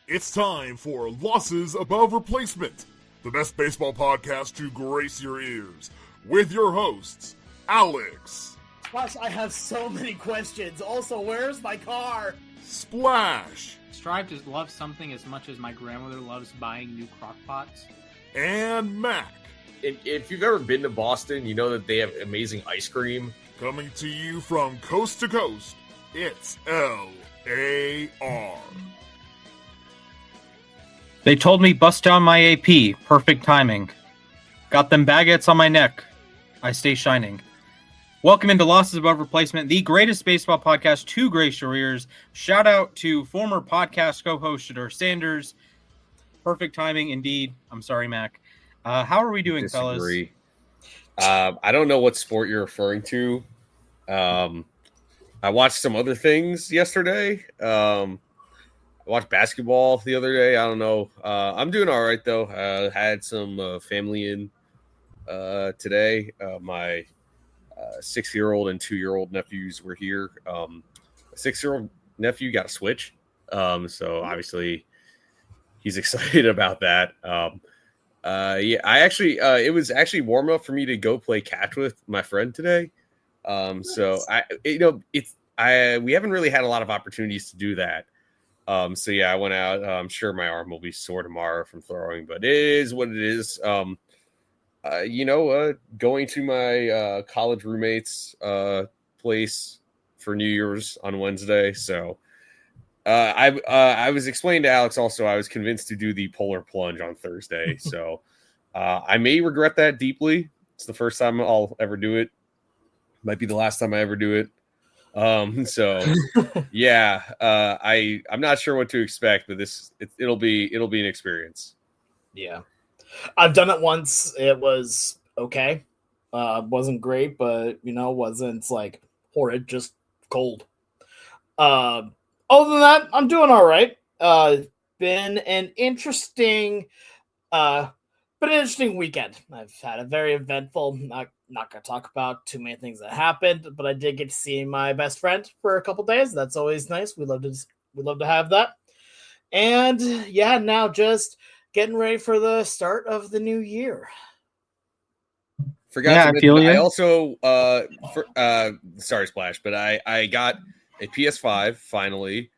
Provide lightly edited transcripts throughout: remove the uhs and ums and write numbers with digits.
It's time for Losses Above Replacement, the best baseball podcast to grace your ears, with your hosts, Alex. Gosh, I have so many questions. Also, where's my car? Splash. Strive to love something as much as my grandmother loves buying new crock pots. And Mac. If you've ever been to Boston, you know that they have amazing ice cream. Coming to you from coast to coast, it's L-A-R. They told me bust down my AP. Perfect timing. Got them baguettes on my neck. I stay shining. Welcome into Losses Above Replacement, the greatest baseball podcast to grace your ears. Shout out to former podcast co-host Shador Sanders. Perfect timing indeed. I'm sorry, Mac. How are we doing, fellas? I don't know what sport you're referring to. I watched some other things yesterday. I watched basketball the other day. I don't know. I'm doing all right, though. Had some family in today. My 6-year-old and 2-year-old nephews were here. A 6-year-old nephew got a Switch. So obviously he's excited about that. Yeah, it was actually warm up for me to go play catch with my friend today. So we haven't really had a lot of opportunities to do that. So yeah, I went out. I'm sure my arm will be sore tomorrow from throwing, but it is what it is. Going to my college roommate's place for New Year's on Wednesday. So I was explaining to Alex also, I was convinced to do the polar plunge on Thursday. So I may regret that deeply. It's the first time I'll ever do it. Might be the last time I ever do it. Yeah, I'm not sure what to expect, but it'll be an experience. Yeah. I've done it once. It was okay. Wasn't great, but wasn't like horrid, just cold. Other than that, I'm doing all right. Been an interesting weekend. I've had a very eventful, not going to talk about too many things that happened, but I did get to see my best friend for a couple days. That's always nice. We love to have that. And yeah, now just getting ready for the start of the new year. Forgot to mention, I also sorry Splash, but I got a PS5 finally.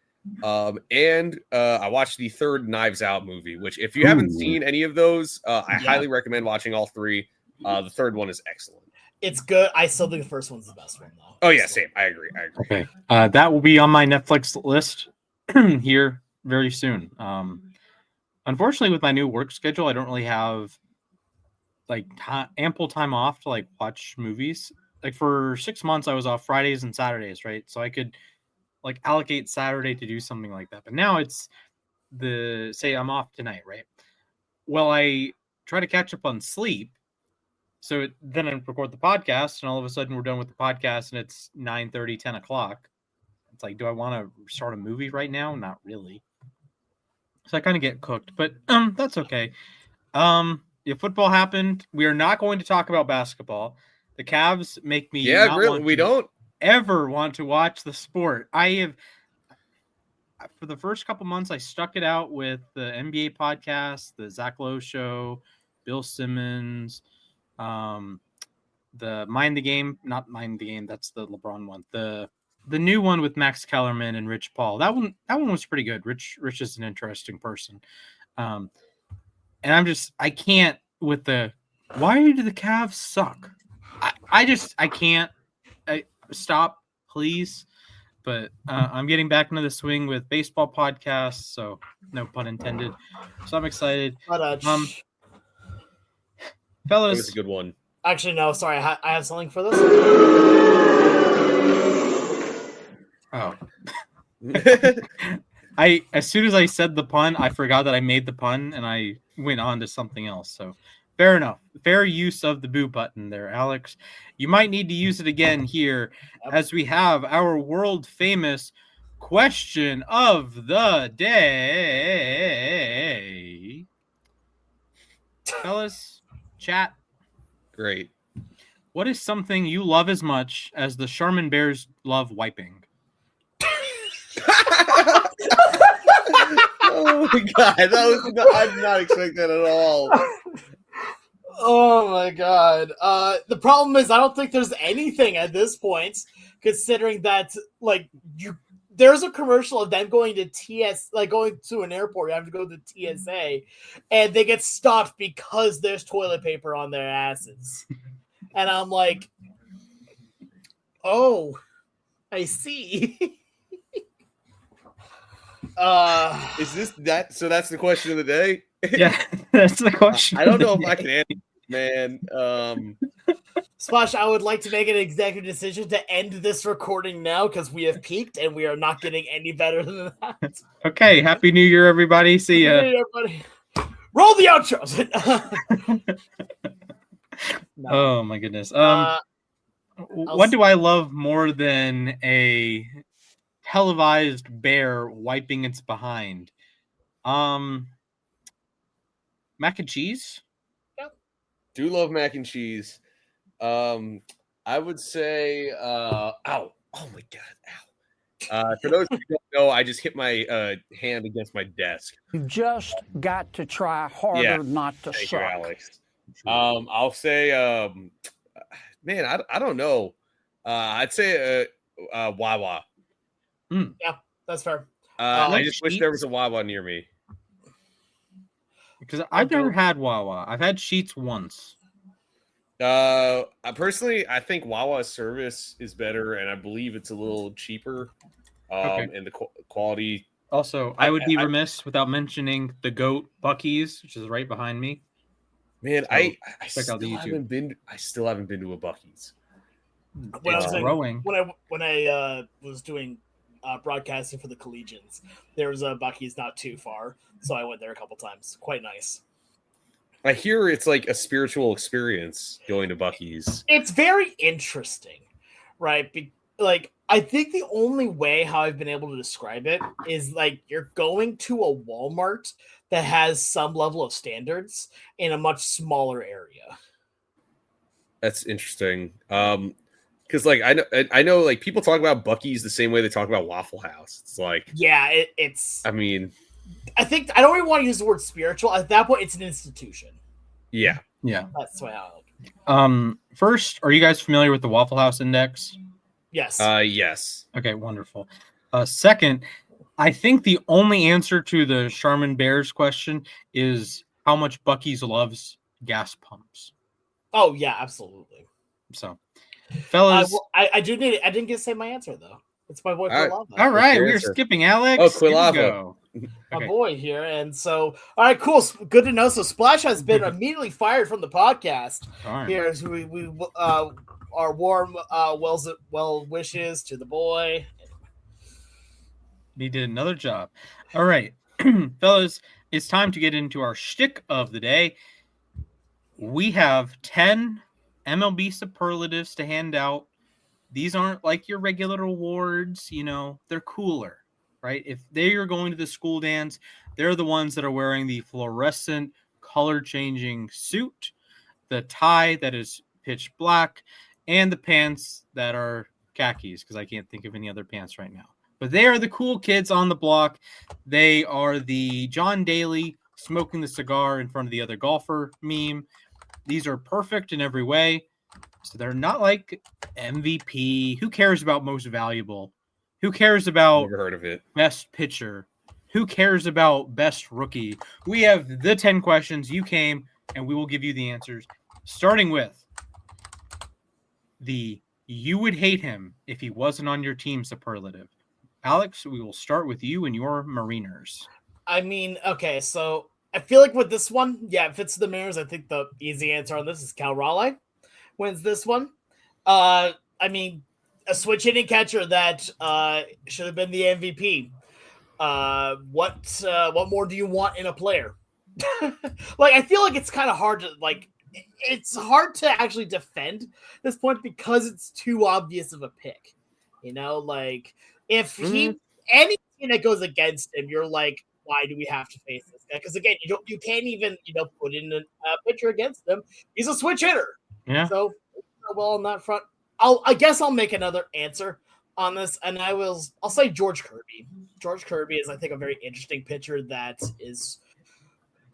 And I watched the third Knives Out movie, which if you haven't seen any of those, I highly recommend watching all three. The third one is excellent. It's good. I still think the first one's the best one, though. Oh yeah, same. I agree. Okay. That will be on my Netflix list here very soon. Unfortunately, with my new work schedule, I don't really have ample time off to watch movies. Like for 6 months, I was off Fridays and Saturdays, right? So I could allocate Saturday to do something like that. But now it's say I'm off tonight, right? Well, I try to catch up on sleep. So then I record the podcast, and all of a sudden we're done with the podcast, and it's 9:30, 10 o'clock. It's like, do I want to start a movie right now? Not really. So I kind of get cooked, but that's okay. Football happened. We are not going to talk about basketball. The Cavs make me don't ever want to watch the sport. I have, for the first couple months, I stuck it out with the NBA podcast, the Zach Lowe show, Bill Simmons, the Mind the Game, not Mind the Game. That's the LeBron one. The new one with Max Kellerman and Rich Paul. That one was pretty good. Rich is an interesting person. And I can't with why do the Cavs suck? I can't. Stop, please. But I'm getting back into the swing with baseball podcasts, so no pun intended. So I'm excited. Fellas, that was a good one. Actually, no, sorry. I have something for this. Oh. As soon as I said the pun, I forgot that I made the pun, and I went on to something else. So fair enough. Fair use of the boo button there, Alex. You might need to use it again here as we have our world famous question of the day. Fellas, chat. Great. What is something you love as much as the Charmin Bears love wiping? Oh. my god, I did not expect that at all. Oh my god. The problem is I don't think there's anything at this point, considering that there's a commercial of them going to going to an airport, you have to go to TSA, and they get stopped because there's toilet paper on their asses. And I'm like, oh, I see. Is this that? So that's the question of the day. Yeah, that's the question. I don't know if I can answer, man. Splash, I would like to make an executive decision to end this recording now because we have peaked and we are not getting any better than that. Okay, Happy New Year, everybody. See ya. Hey, everybody. Roll the outros. No. Oh my goodness. What do I love more than a televised bear wiping its behind? Mac and cheese. Do love mac and cheese. I would say, ow! Oh my god! Ow! For those who don't know, I just hit my hand against my desk. You've just got to try harder not to Thank suck. you, Alex. I'll say, man, I don't know. I'd say Wawa. Yeah, that's fair. I just wish there was a Wawa near me. Because I've never had Wawa. I've had Sheets once. Personally, I think Wawa's service is better, and I believe it's a little cheaper. And the quality. Also, I would be remiss without mentioning the GOAT Buc-ee's, which is right behind me. Man, So, I check out the YouTube. I still haven't been to a Buc-ee's. When I was growing. when I was doing broadcasting for the Collegians, there was a Buc-ee's not too far, so I went there a couple times. Quite nice. I hear it's like a spiritual experience going to Buc-ee's. It's very interesting, right? I think the only way how I've been able to describe it is like you're going to a Walmart that has some level of standards in a much smaller area. That's interesting. Because like I know like people talk about Buc-ee's the same way they talk about Waffle House. It's like it's. I mean, I think I don't even want to use the word spiritual. At that point, it's an institution. Yeah. That's the way I like it. First, are you guys familiar with the Waffle House Index? Yes. Yes. Okay, wonderful. Second, I think the only answer to the Charmin Bears question is how much Buc-ee's loves gas pumps. Oh yeah, absolutely. So, fellas, I didn't get to say my answer though. It's my boy Quilava. All right, What's we're your answer? skipping Alex. Oh, Quilava. Here we go. My Okay. boy here, and so all right, cool, good to know. So Splash has been immediately fired from the podcast. Darn. Here, so we our warm well wishes to the boy. He did another job. All right, fellas, it's time to get into our shtick of the day. We have 10 MLB superlatives to hand out. These aren't like your regular awards, they're cooler, right? If they are going to the school dance, they're the ones that are wearing the fluorescent color-changing suit, the tie that is pitch black, and the pants that are khakis, because I can't think of any other pants right now. But they are the cool kids on the block. They are the John Daly smoking the cigar in front of the other golfer meme. These are perfect in every way. So they're not like MVP. Who cares about most valuable? Who cares about Never heard of it. best pitcher? Who cares about best rookie? We have the 10 questions. You came, and we will give you the answers. Starting with the you would hate him if he wasn't on your team superlative. Alex, we will start with you and your Mariners. I mean, okay, so I feel like with this one, if it's the Mariners, I think the easy answer on this is Cal Raleigh wins this one. I mean, a switch hitting catcher that should have been the MVP. What more do you want in a player? I feel like it's kind of hard to it's hard to actually defend this point because it's too obvious of a pick. If he any team that goes against him, you're like, why do we have to face this guy? Because again, you can't even put in a pitcher against him. He's a switch hitter. Yeah. So well on that front, I guess I'll make another answer on this, and I'll say George Kirby. George Kirby is, I think, a very interesting pitcher that is,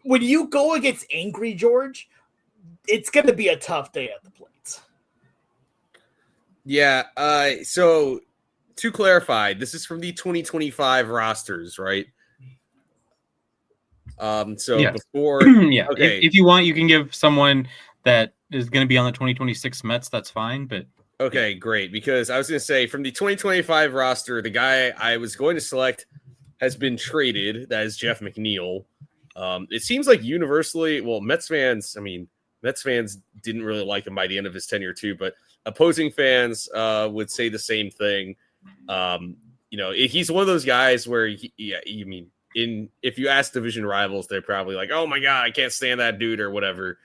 when you go against angry George, it's going to be a tough day at the plate. Yeah. So to clarify, this is from the 2025 rosters, right? So Yes. before, Yeah. okay. If you want, you can give someone that is going to be on the 2026 Mets. That's fine. But okay, great. Because I was going to say from the 2025 roster, the guy I was going to select has been traded. That is Jeff McNeil. It seems like universally, well, Mets fans didn't really like him by the end of his tenure too, but opposing fans would say the same thing. He's one of those guys where if you ask division rivals, they're probably like, "Oh my god, I can't stand that dude" or whatever.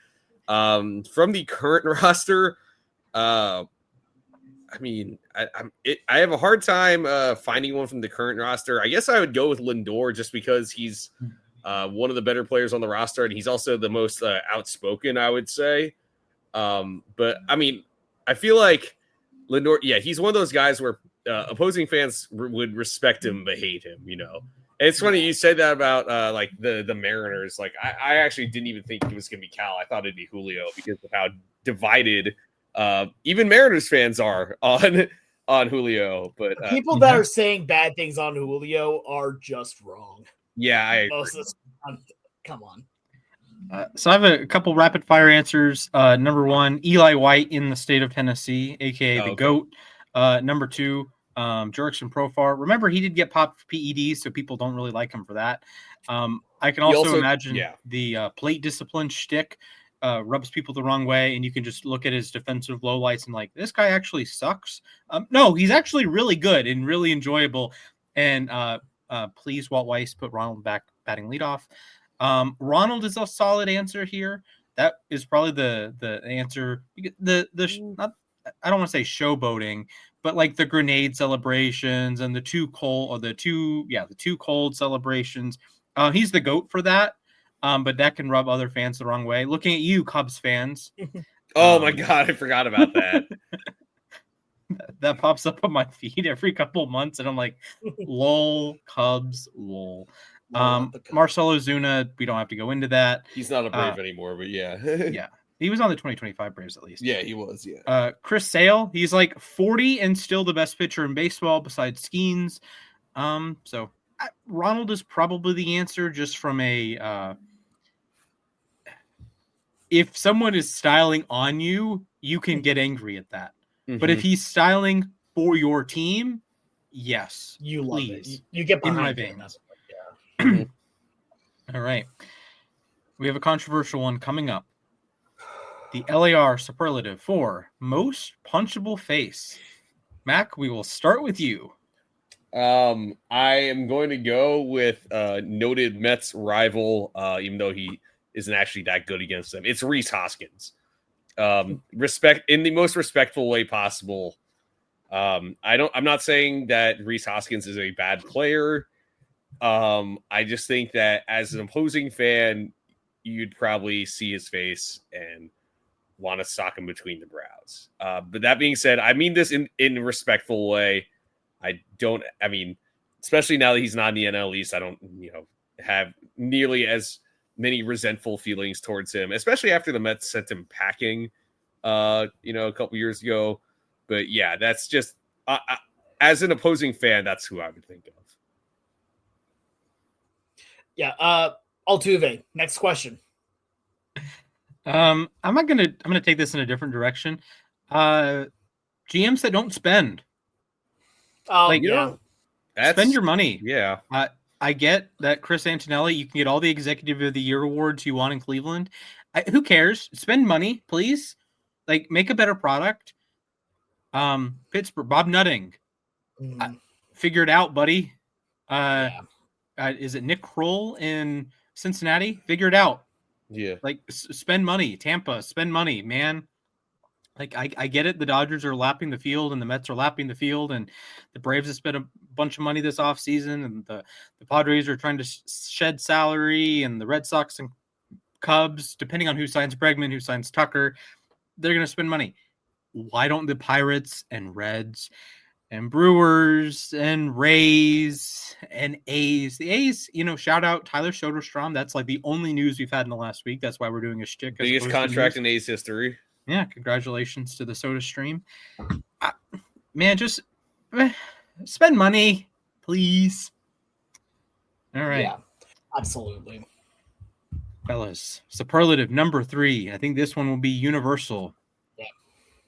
From the current roster, I have a hard time finding one from the current roster. I guess I would go with Lindor just because he's one of the better players on the roster, and he's also the most outspoken, I would say. But I feel like Lindor, he's one of those guys where opposing fans would respect him but hate him. And it's funny you said that about like the Mariners. Like I actually didn't even think it was gonna be Cal. I thought it'd be Julio because of how divided even Mariners fans are on Julio. But people that are saying bad things on Julio are just wrong. Yeah, I agree. Come on. So I have a couple rapid fire answers. Number one, Eli White in the state of Tennessee, aka the GOAT. Number two, Jurickson Profar. Remember, he did get popped for PEDs, so people don't really like him for that. I can also imagine the plate discipline shtick rubs people the wrong way, and you can just look at his defensive lowlights and like, this guy actually sucks. No, he's actually really good and really enjoyable. And please, Walt Weiss, put Ronald back batting leadoff. Ronald is a solid answer here. That is probably the answer. I don't want to say showboating, but like the grenade celebrations and the two cold celebrations. He's the GOAT for that. But that can rub other fans the wrong way. Looking at you, Cubs fans. Oh my God, I forgot about that. That pops up on my feed every couple of months, and I'm like, lol, Cubs, lol. Marcell Ozuna, we don't have to go into that. He's not a Brave anymore, but yeah. Yeah. He was on the 2025 Braves at least. Yeah, he was, yeah. Chris Sale, he's like 40 and still the best pitcher in baseball besides Skeens. So Ronald is probably the answer just from a if someone is styling on you, you can get angry at that. Mm-hmm. But if he's styling for your team, yes. You love it. You get behind in my veins. Yeah. All right. We have a controversial one coming up. The LAR superlative for most punchable face. Mac, we will start with you. I am going to go with noted Mets rival, even though he isn't actually that good against them. It's Rhys Hoskins. Respect in the most respectful way possible. I'm not saying that Rhys Hoskins is a bad player. I just think that as an opposing fan, you'd probably see his face and want to sock him between the brows. But that being said, I mean this in a respectful way. Especially now that he's not in the NL East, I don't, have nearly as many resentful feelings towards him, especially after the Mets sent him packing, a couple years ago. But yeah, that's just, as an opposing fan, that's who I would think of. Yeah. Altuve, next question. I'm gonna take this in a different direction. GMs that don't spend. Spend your money. Yeah. I get that Chris Antonelli, you can get all the Executive of the Year awards you want in Cleveland. Who cares? Spend money, please. Like, make a better product. Pittsburgh, Bob Nutting. Figure it out, buddy. Is it Nick Kroll in Cincinnati? Figure it out. Yeah. Like, spend money. Tampa, spend money, man. Like, I get it. The Dodgers are lapping the field and the Mets are lapping the field, and the Braves have spent a bunch of money this offseason, and the Padres are trying to shed salary, and the Red Sox and Cubs, depending on who signs Bregman, who signs Tucker, they're going to spend money. Why don't the Pirates and Reds and Brewers and Rays and A's. The A's, shout out Tyler Soderstrom. That's like the only news we've had in the last week. That's why we're doing a shtick. Biggest contract in A's history. Yeah, congratulations to the Soda Stream. Man, just spend money, please. All right. Yeah, absolutely. Fellas, superlative number 3. I think this one will be universal. Yeah.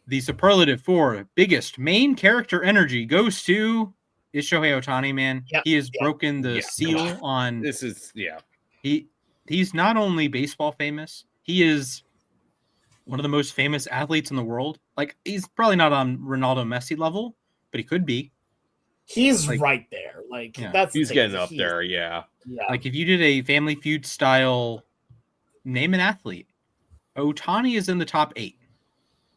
The superlative for biggest main character energy goes to is Shohei Ohtani, man. Yep. He has broken the seal on. This is He's not only baseball famous, he is one of the most famous athletes in the world. Like, he's probably not on Ronaldo Messi level, but he could be. He's right there. Like, he's getting up there. Yeah. Like, if you did a Family Feud style name an athlete, Ohtani is in the top 8.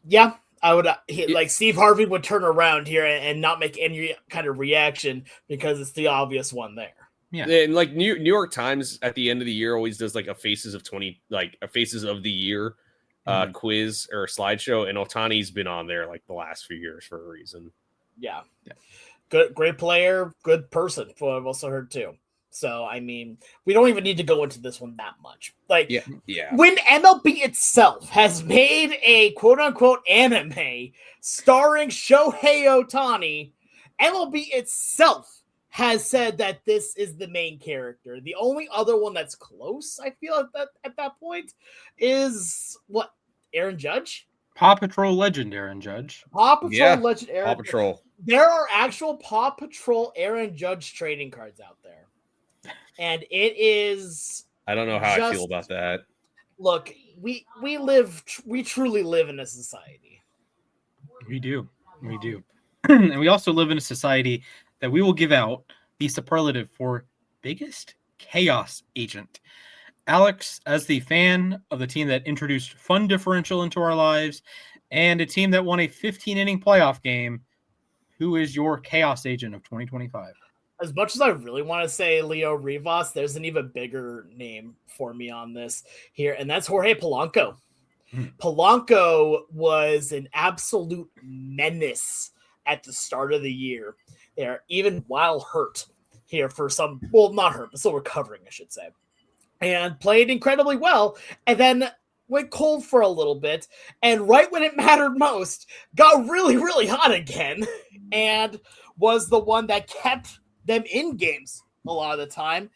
Yeah, I would. Like, Steve Harvey would turn around here and not make any kind of reaction because it's the obvious one there. Yeah, and like New York Times at the end of the year always does like a faces of the year quiz or slideshow, and Ohtani's been on there like the last few years for a reason. Yeah. Good, great player, good person. What I've also heard too. So I mean, we don't even need to go into this one that much. Like, when MLB itself has made a quote unquote anime starring Shohei Ohtani, MLB itself has said that this is the main character. The only other one that's close, I feel, at that point is what, Aaron Judge? Paw Patrol legend Aaron Judge. Paw Patrol legend Aaron Paw Patrol. There are actual Paw Patrol Aaron Judge trading cards out there. And it is... I don't know how I feel about that. Look, we truly live in a society. We do. And we also live in a society that we will give out the superlative for biggest chaos agent. Alex, as the fan of the team that introduced fun differential into our lives and a team that won a 15-inning playoff game, who is your chaos agent of 2025? As much as I really want to say Leo Rivas, there's an even bigger name for me on this here, and that's Jorge Polanco. Polanco was an absolute menace at the start of the year there, even while hurt here for some, well, not hurt, but still recovering, I should say, and played incredibly well, and then went cold for a little bit, and right when it mattered most, got really, really hot again, and was the one that kept them in games a lot of the time.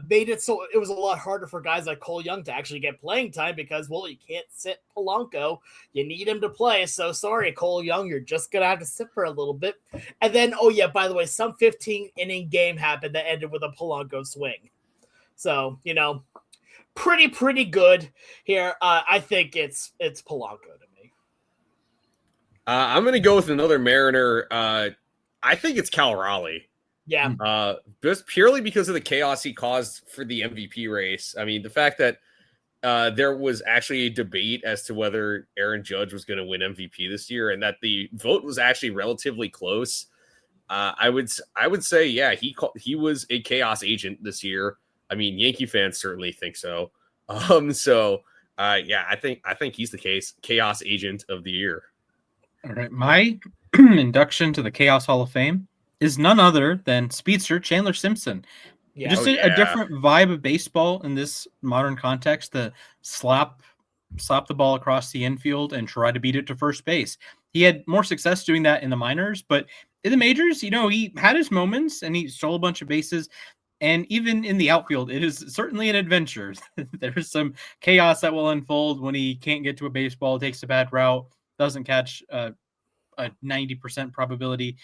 Made it so it was a lot harder for guys like Cole Young to actually get playing time because, well, you can't sit Polanco. You need him to play. So sorry, Cole Young, you're just going to have to sit for a little bit. And then, oh yeah, by the way, some 15-inning game happened that ended with a Polanco swing. So, pretty good here. I think it's Polanco to me. I'm going to go with another Mariner. I think it's Cal Raleigh. Yeah. Just purely because of the chaos he caused for the MVP race. I mean, the fact that there was actually a debate as to whether Aaron Judge was going to win MVP this year, and that the vote was actually relatively close. I would say, yeah, he was a chaos agent this year. I mean, Yankee fans certainly think so. Yeah, I think he's the chaos agent of the year. All right, my induction to the Chaos Hall of Fame is none other than speedster Chandler Simpson. Yeah. Just a different vibe of baseball in this modern context. The slap the ball across the infield and try to beat it to first base. He had more success doing that in the minors, but in the majors, he had his moments and he stole a bunch of bases. And even in the outfield, it is certainly an adventure. There's some chaos that will unfold when he can't get to a baseball, takes a bad route, doesn't catch a 90% probability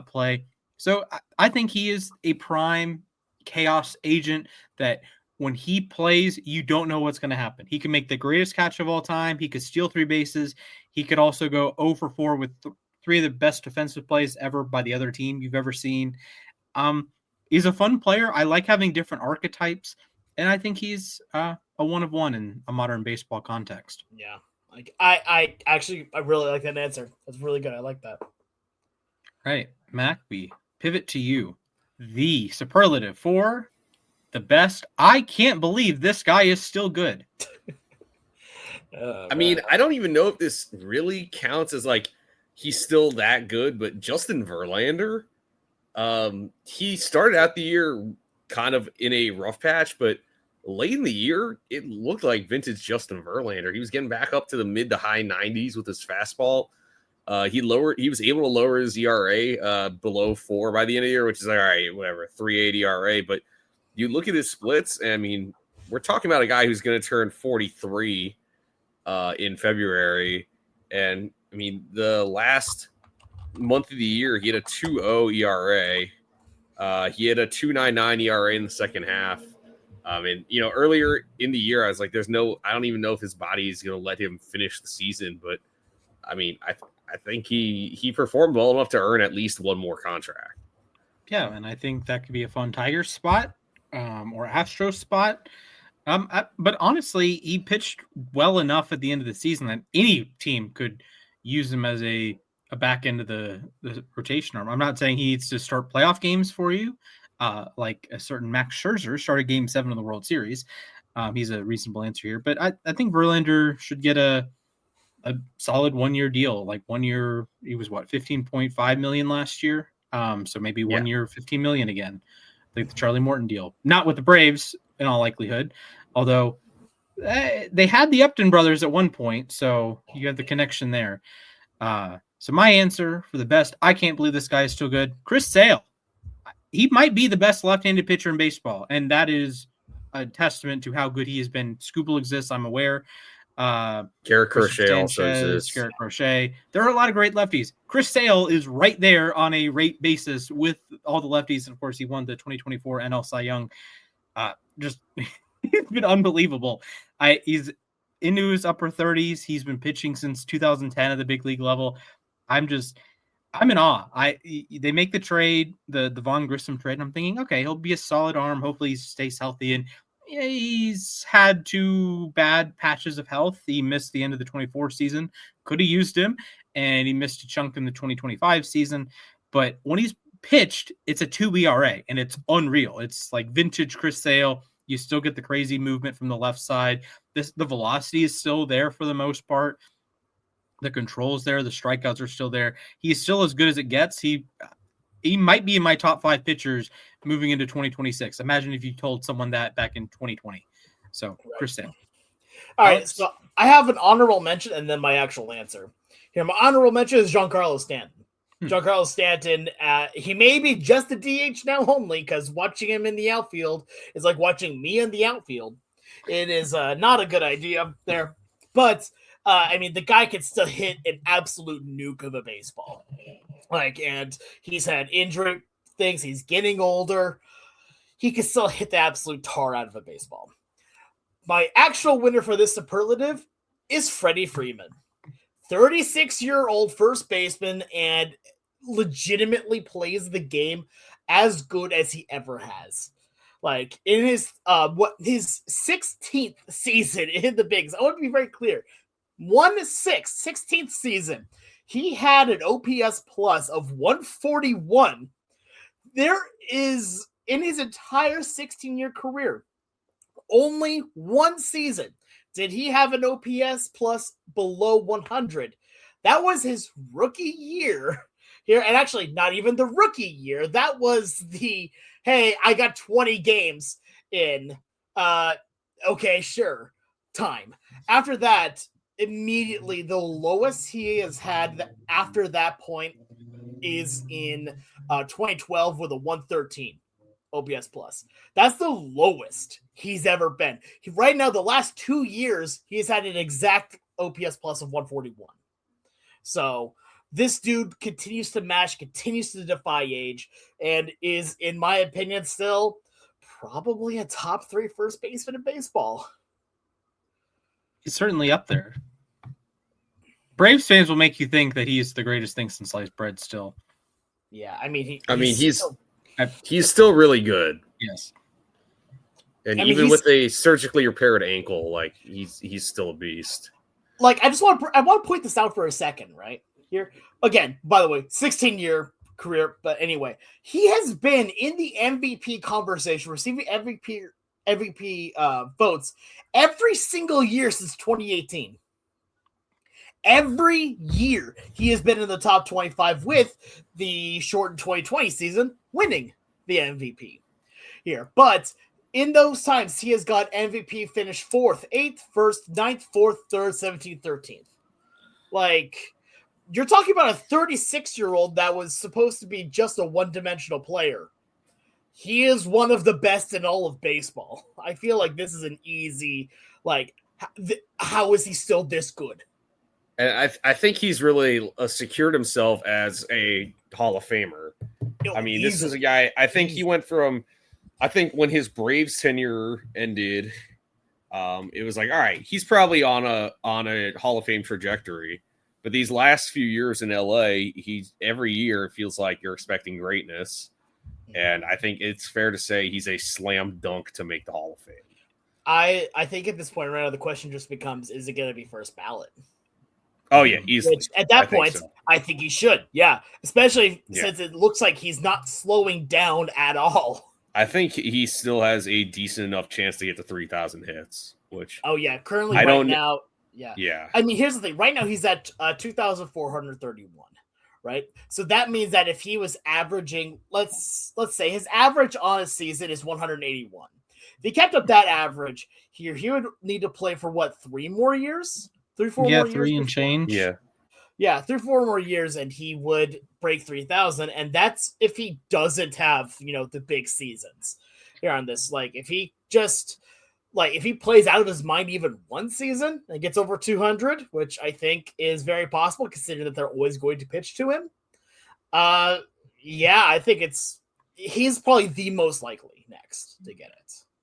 play. So I think he is a prime chaos agent that when he plays, you don't know what's going to happen. He can make the greatest catch of all time. He could steal 3 bases. He could also go 0 for 4 with 3 of the best defensive plays ever by the other team you've ever seen. He's a fun player. I like having different archetypes, and I think he's a one of one in a modern baseball context. Yeah. Like I really like that answer. That's really good. I like that. Right. Mac, we pivot to you. The superlative for the best. I can't believe this guy is still good. I mean, I don't even know if this really counts as like he's still that good, but Justin Verlander, He started out the year kind of in a rough patch, but late in the year, it looked like vintage Justin Verlander. He was getting back up to the mid to high 90s with his fastball. He was able to lower his ERA below 4 by the end of the year, which is like, all right, whatever, 3.8 ERA. But you look at his splits, and I mean, we're talking about a guy who's going to turn 43 in February. And I mean, the last month of the year, he had a 2.0 ERA. He had a 2.99 ERA in the second half. And earlier in the year, I was like, I don't even know if his body is going to let him finish the season. But I mean, I think he performed well enough to earn at least one more contract. Yeah, and I think that could be a fun Tigers spot or Astros spot. But honestly, he pitched well enough at the end of the season that any team could use him as a back end of the rotation arm. I'm not saying he needs to start playoff games for you, like a certain Max Scherzer started Game 7 of the World Series. He's a reasonable answer here, but I think Verlander should get a solid 1-year deal. Like 1 year, he was $15.5 million last year. So maybe 1 year, $15 million again, like the Charlie Morton deal. Not with the Braves in all likelihood, although they had the Upton brothers at one point, so you have the connection there. So my answer for the best, I can't believe this guy is still good, Chris Sale. He might be the best left-handed pitcher in baseball, and that is a testament to how good he has been. Skubal exists, I'm aware. Garrett Crochet also exists. Garrett Crochet. There are a lot of great lefties. Chris Sale is right there on a rate basis with all the lefties, and of course, he won the 2024 NL Cy Young. Just he's been unbelievable. He's into his upper 30s. He's been pitching since 2010 at the big league level. I'm in awe. They make the trade, the Vaughn Grissom trade, and I'm thinking, okay, he'll be a solid arm. Hopefully he stays healthy. And he's had 2 bad patches of health. He missed the end of the 24 season. Could have used him, and he missed a chunk in the 2025 season. But when he's pitched, it's a 2 ERA, and it's unreal. It's like vintage Chris Sale. You still get the crazy movement from the left side. The velocity is still there for the most part. The control's there. The strikeouts are still there. He's still as good as it gets. He might be in my top 5 pitchers moving into 2026. Imagine if you told someone that back in 2020. So, Chris Sale. All right, so I have an honorable mention and then my actual answer. Here, my honorable mention is Giancarlo Stanton. Giancarlo Stanton, he may be just a DH now only, because watching him in the outfield is like watching me in the outfield. It is not a good idea there. But, I mean, the guy can still hit an absolute nuke of a baseball. And he's had injury things. He's getting older. He can still hit the absolute tar out of a baseball. My actual winner for this superlative is Freddie Freeman. 36-year-old first baseman, and legitimately plays the game as good as he ever has. Like in his 16th season in the bigs, I want to be very clear. 16th season. He had an OPS plus of 141. There is, in his entire 16-year career, only one season did he have an OPS plus below 100. That was his rookie year here. And actually, not even the rookie year. That was the, hey, I got 20 games in. Okay, sure. Time. After that, immediately the lowest he has had after that point is in 2012 with a 113 OPS plus. That's the lowest he's ever been. Right now, the last 2 years, he's had an exact OPS plus of 141. So this dude continues to mash, continues to defy age, and is, in my opinion, still probably a top 3 first baseman in baseball. He's certainly up there. Braves fans will make you think that he's the greatest thing since sliced bread still. Yeah, I mean, he's still really good. Yes. And even with a surgically repaired ankle, like he's still a beast. Like, I want to point this out for a second, right? Here again, by the way, 16-year career, but anyway, he has been in the MVP conversation, receiving MVP votes every single year since 2018. Every year he has been in the top 25 with the shortened 2020 season winning the MVP here. But in those times, he has got MVP finish 4th, 8th, 1st, 9th, 4th, 3rd, 17th, 13th. Like, you're talking about a 36-year-old that was supposed to be just a one-dimensional player. He is one of the best in all of baseball. I feel like this is an easy, like, how is he still this good? And I think he's really secured himself as a Hall of Famer. I mean, this is a guy, I think he went from, I think when his Braves tenure ended, it was like, all right, he's probably on a Hall of Fame trajectory. But these last few years in LA, every year it feels like you're expecting greatness. And I think it's fair to say he's a slam dunk to make the Hall of Fame. I think at this point right now, the question just becomes, is it going to be first ballot? Oh, yeah, easily. Which, at that point, I think he should. Yeah, especially since it looks like he's not slowing down at all. I think he still has a decent enough chance to get to 3,000 hits, which... Oh, yeah, currently now... Yeah. I mean, here's the thing. Right now, he's at 2,431, right? So that means that if he was averaging, let's say his average on a season is 181. If he kept up that average here, he would need to play for, 3 more years? 3, 4 more years? 3 and change. Yeah, 3, 4 more years, and he would break 3,000, and that's if he doesn't have, the big seasons here on this. Like, if he just... if he plays out of his mind even one season and gets over 200, which I think is very possible considering that they're always going to pitch to him. I think he's probably the most likely next to get it.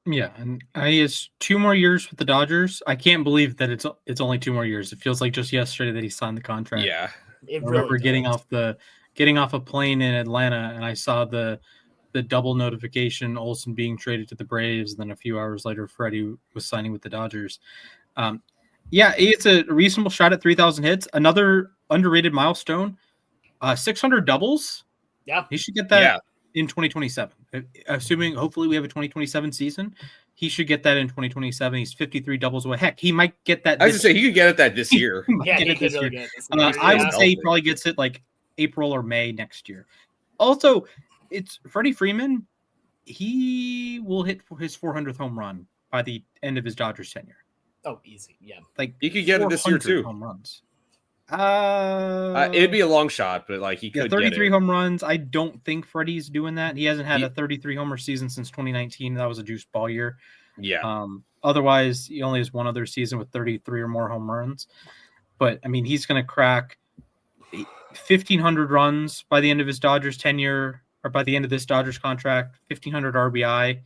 Yeah, and he has 2 more years with the Dodgers. I can't believe that it's only 2 more years. It feels like just yesterday that he signed the contract. Yeah. I remember getting off a plane in Atlanta, and I saw the double notification, Olsen being traded to the Braves, and then a few hours later, Freddie was signing with the Dodgers. It's a reasonable shot at 3,000 hits. Another underrated milestone, 600 doubles. Yeah. He should get that in 2027. Assuming, hopefully, we have a 2027 season. He should get that in 2027. He's 53 doubles away. Heck, he might get that. I was going to say, he could get that this year. I would say he probably gets it like April or May next year. Also, it's Freddie Freeman. He will hit his 400th home run by the end of his Dodgers tenure. Oh, easy. Yeah. Like he could get it this year too. Home runs. It'd be a long shot, but he could 33 home runs. I don't think Freddie's doing that. He hasn't had a 33 homer season since 2019. That was a juice ball year. Yeah. Otherwise, he only has one other season with 33 or more home runs. But I mean, he's going to crack 1,500 runs by the end of his Dodgers tenure, or by the end of this Dodgers contract. 1,500 RBI.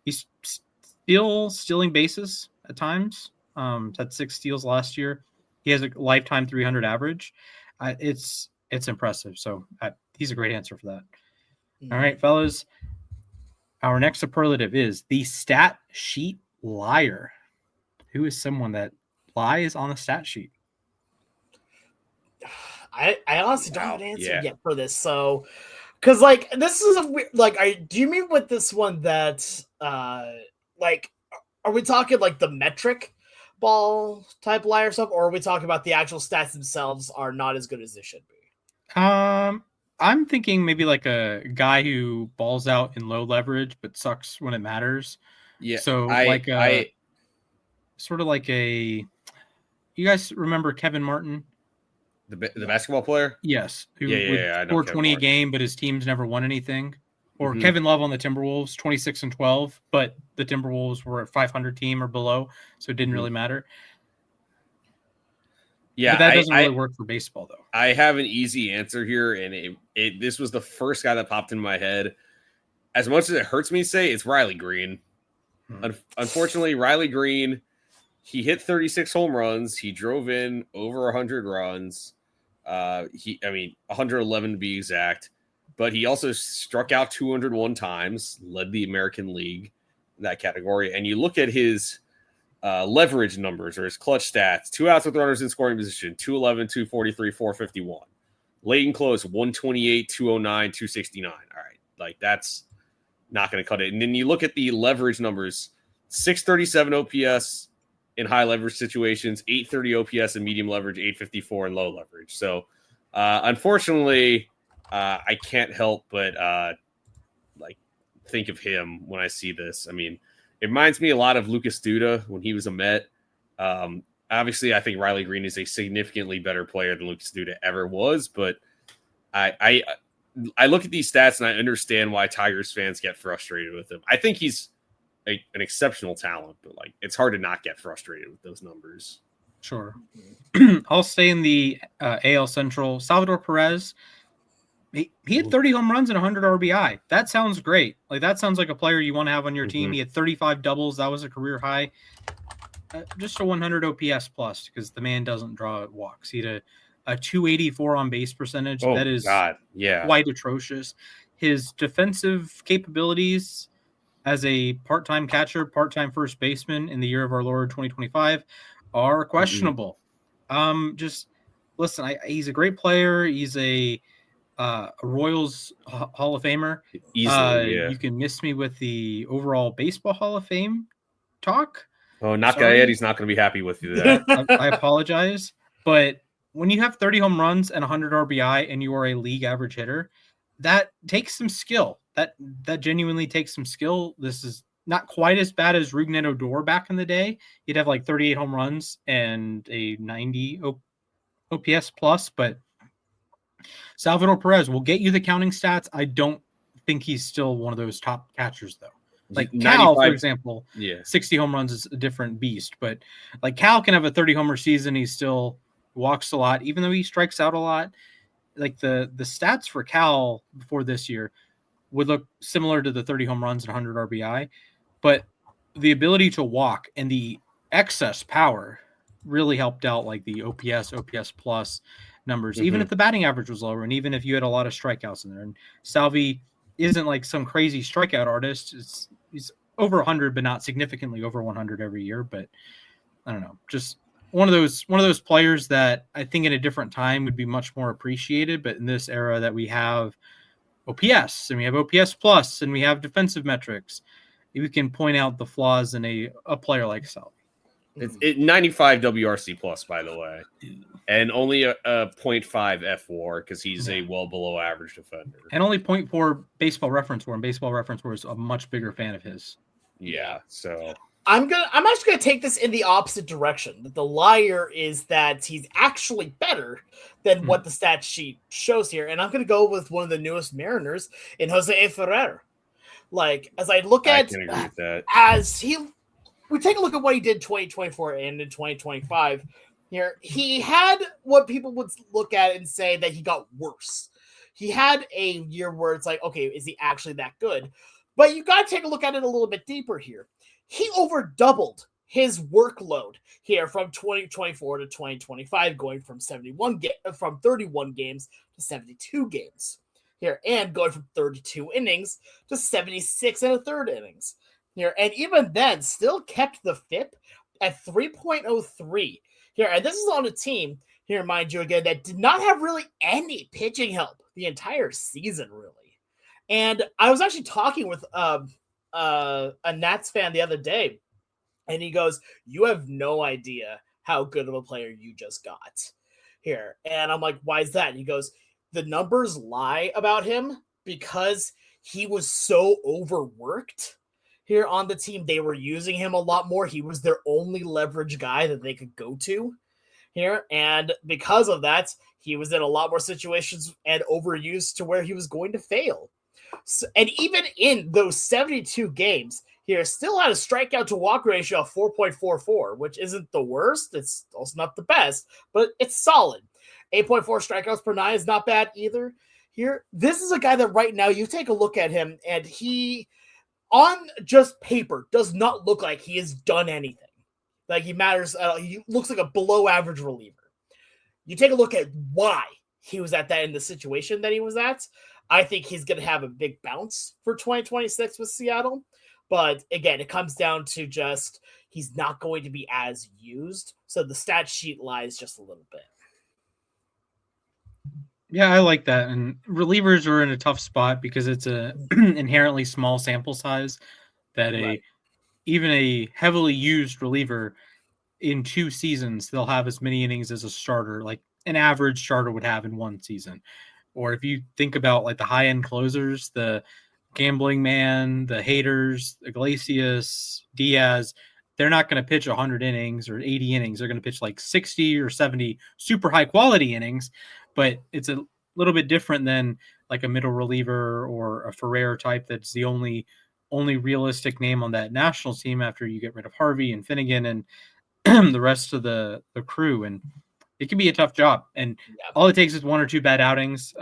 He's still stealing bases at times. Had 6 steals last year. He has a lifetime 300 average. It's impressive. So he's a great answer for that. All right, fellas. Our next superlative is the stat sheet liar. Who is someone that lies on a stat sheet? I honestly don't have an answer yet for this. So, because this is a weird. Do you mean with this one that are we talking the metric ball type liar stuff, or are we talking about the actual stats themselves are not as good as they should be? I'm thinking maybe a guy who balls out in low leverage but sucks when it matters. Yeah. So sort of like a. You guys remember Kevin Martin? The basketball player? Yes. Who would score 20 a game, but his teams never won anything. Or Kevin Love on the Timberwolves, 26-12, but the Timberwolves were a 500 team or below, so it didn't really matter. Yeah, but that doesn't really work for baseball, though. I have an easy answer here, and this was the first guy that popped in my head. As much as it hurts me to say, it's Riley Green. Unfortunately, Riley Green, he hit 36 home runs. He drove in over 100 runs. 111 to be exact. But he also struck out 201 times, led the American League in that category. And you look at his leverage numbers or his clutch stats: 2 outs with runners in scoring position, 211, 243, 451. Late and close, 128, 209, 269. All right, that's not going to cut it. And then you look at the leverage numbers: 637 OPS in high leverage situations, 830 OPS in medium leverage, 854 in low leverage. So, unfortunately, I can't help but like think of him when I see this. I mean, it reminds me a lot of Lucas Duda when he was a Met. Obviously, I think Riley Green is a significantly better player than Lucas Duda ever was, but I look at these stats and I understand why Tigers fans get frustrated with him. I think he's an exceptional talent, but like it's hard to not get frustrated with those numbers. Sure. I'll stay in the AL Central. Salvador Perez, he had 30 home runs and 100 RBI. That sounds great. Like that sounds like a player you want to have on your team. He had 35 doubles. That was a career high. Just a 100 OPS plus because the man doesn't draw walks. He had a 284 on base percentage. That is quite atrocious. His defensive capabilities as a part-time catcher, part-time first baseman in the year of our Lord 2025 are questionable. Just listen, he's a great player. He's a Royals Hall of Famer. Easily, You can miss me with the overall baseball Hall of Fame talk. Oh, Eddie's not going to be happy with you there. I apologize. But when you have 30 home runs and 100 RBI and you are a league average hitter, that takes some skill. That genuinely takes some skill. This is not quite as bad as Rougned Odor back in the day. He'd have like 38 home runs and a 90 OPS plus, but Salvador Perez will get you the counting stats. I don't think he's still one of those top catchers, though. Like Cal, for example, 60 home runs is a different beast. But like Cal can have a 30 homer season. He still walks a lot, even though he strikes out a lot. Like the stats for Cal before this year would look similar to the 30 home runs and 100 RBI. But the ability to walk and the excess power really helped out like the OPS plus numbers, even if the batting average was lower and even if you had a lot of strikeouts in there. And Salvi isn't like some crazy strikeout artist. He's over 100, but not significantly over 100 every year. But I don't know, just one of those players that I think at a different time would be much more appreciated. But in this era that we have OPS and we have OPS plus and we have defensive metrics, we can point out the flaws in a player like Salvi. It's 95 WRC plus, by the way, and only a 0.5 F4 because he's a well below average defender, and only 0.4 Baseball Reference War. And Baseball Reference War is a much bigger fan of his. Yeah, so I'm actually gonna take this in the opposite direction. That the liar is that he's actually better than what the stat sheet shows here, and I'm gonna go with one of the newest Mariners in Jose Ferrer. Like as I look at, can agree with that. We take a look at what he did 2024 and in 2025. Here, he had what people would look at and say that he got worse. He had a year where it's like, okay, is he actually that good? But you got to take a look at it a little bit deeper here. He over doubled his workload here from 2024 to 2025, going from 31 games to 72 games here, and going from 32 innings to 76 and a third innings. Here, and even then still kept the FIP at 3.03 here. And this is on a team here, mind you, again, that did not have really any pitching help the entire season, really. And I was actually talking with a Nats fan the other day, and he goes, "You have no idea how good of a player you just got here." And I'm like, "Why is that?" And he goes, "The numbers lie about him because he was so overworked." Here on the team, they were using him a lot more. He was their only leverage guy that they could go to here. And because of that, he was in a lot more situations and overused to where he was going to fail. So, and even in those 72 games, he still had a strikeout to walk ratio of 4.44, which isn't the worst. It's also not the best, but it's solid. 8.4 strikeouts per nine is not bad either. Here, this is a guy that right now you take a look at him and he, on just paper, does not look like he has done anything. Like he matters. He looks like a below average reliever. You take a look at why he was at that in the situation that he was at. I think he's going to have a big bounce for 2026 with Seattle. But again, it comes down to just he's not going to be as used. So the stat sheet lies just a little bit. Yeah, I like that. And relievers are in a tough spot because it's a inherently small sample size that even a heavily used reliever in 2 seasons, they'll have as many innings as a starter, like an average starter would have in 1 season. Or if you think about like the high-end closers, the Gambling Man, the haters, Iglesias, Diaz, they're not going to pitch 100 innings or 80 innings. They're going to pitch like 60 or 70 super high quality innings, but it's a little bit different than like a middle reliever or a Ferrer type that's the only realistic name on that national team after you get rid of Harvey and Finnegan and the rest of the crew. And it can be a tough job. And all it takes is one or two bad outings.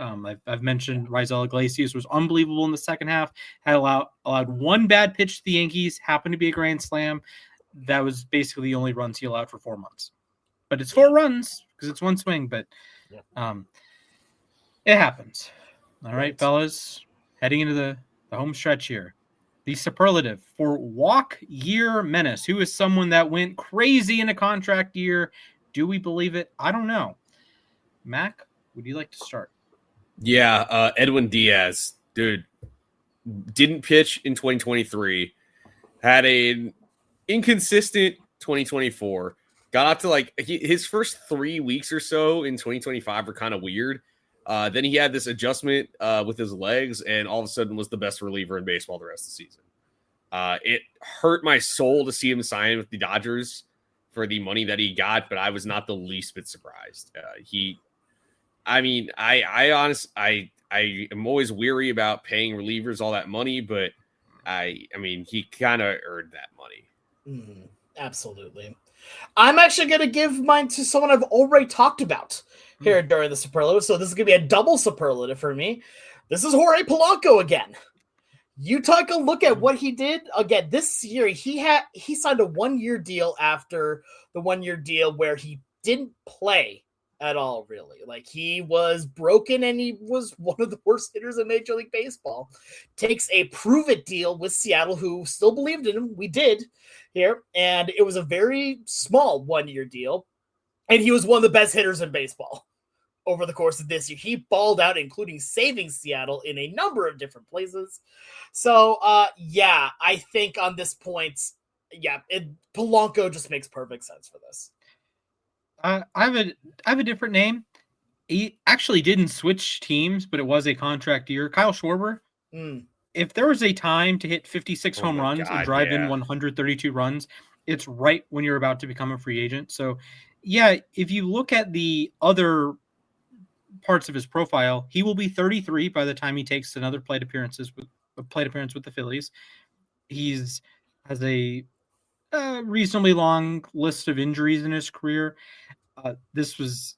I've mentioned Raisel Iglesias was unbelievable in the second half, had allowed one bad pitch to the Yankees, happened to be a grand slam. That was basically the only runs he allowed for 4 months. But it's 4 runs because it's one swing, but it happens. All right, fellas, heading into the home stretch here. The superlative for walk year menace. Who is someone that went crazy in a contract year? Do we believe it? I don't know. Mac, would you like to start? Yeah, Edwin Diaz, dude, didn't pitch in 2023, had an inconsistent 2024, got out to like his first 3 weeks or so in 2025 were kind of weird. Then he had this adjustment with his legs and all of a sudden was the best reliever in baseball the rest of the season. It hurt my soul to see him sign with the Dodgers for the money that he got, but I was not the least bit surprised. I honestly am always weary about paying relievers all that money, but I mean, he kind of earned that money. Absolutely. I'm actually going to give mine to someone I've already talked about here during the superlative. So this is going to be a double superlative for me. This is Jorge Polanco again. You take a look at what he did again this year. He signed a 1-year deal after the 1-year deal where he didn't play at all, really. Like, he was broken and he was one of the worst hitters in Major League Baseball. Takes a prove-it deal with Seattle, who still believed in him. We did here. And it was a very small 1-year deal. And he was one of the best hitters in baseball over the course of this year. He balled out, including saving Seattle in a number of different places. So, I think on this point, Polanco just makes perfect sense for this. I have a different name. He actually didn't switch teams, but it was a contract year. Kyle Schwarber. If there was a time to hit 56 home runs and drive in 132 runs, it's right when you're about to become a free agent. So, if you look at the other parts of his profile, he will be 33 by the time he takes another plate appearance with the Phillies. He's has a reasonably long list of injuries in his career.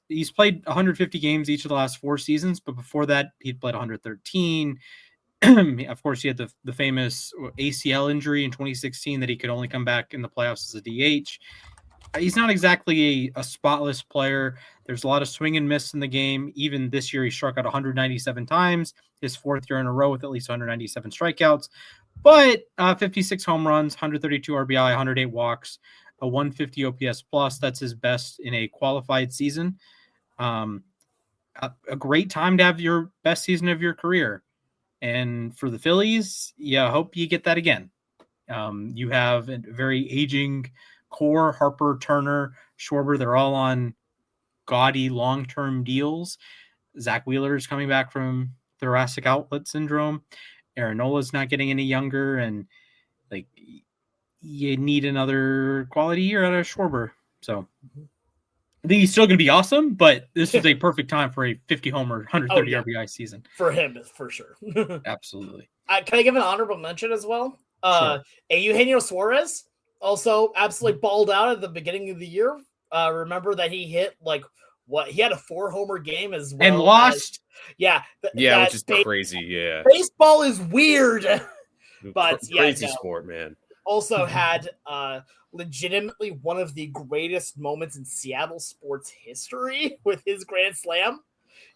He's played 150 games each of the last 4 seasons, but before that he'd played 113. Of course, he had the famous ACL injury in 2016 that he could only come back in the playoffs as a DH. He's not exactly a spotless player. There's a lot of swing and miss in the game. Even this year, he struck out 197 times, his 4th year in a row with at least 197 strikeouts. But 56 home runs, 132 RBI, 108 walks, a 150 OPS plus. That's his best in a qualified season. A great time to have your best season of your career. And for the Phillies, I hope you get that again. You have a very aging core, Harper, Turner, Schwarber. They're all on gaudy long-term deals. Zach Wheeler is coming back from thoracic outlet syndrome. Aaron Nola's not getting any younger, and like you need another quality year out of Schwarber. So I think he's still going to be awesome, but this is a perfect time for a 50 homer, 130 RBI season for him, for sure. Absolutely. Can I give an honorable mention as well? Sure. Eugenio Suarez also absolutely balled out at the beginning of the year. Remember that he hit he had a 4-homer game as well. And lost. Which is crazy. Yeah. Baseball is weird. But crazy sport, man. Also had legitimately one of the greatest moments in Seattle sports history with his grand slam.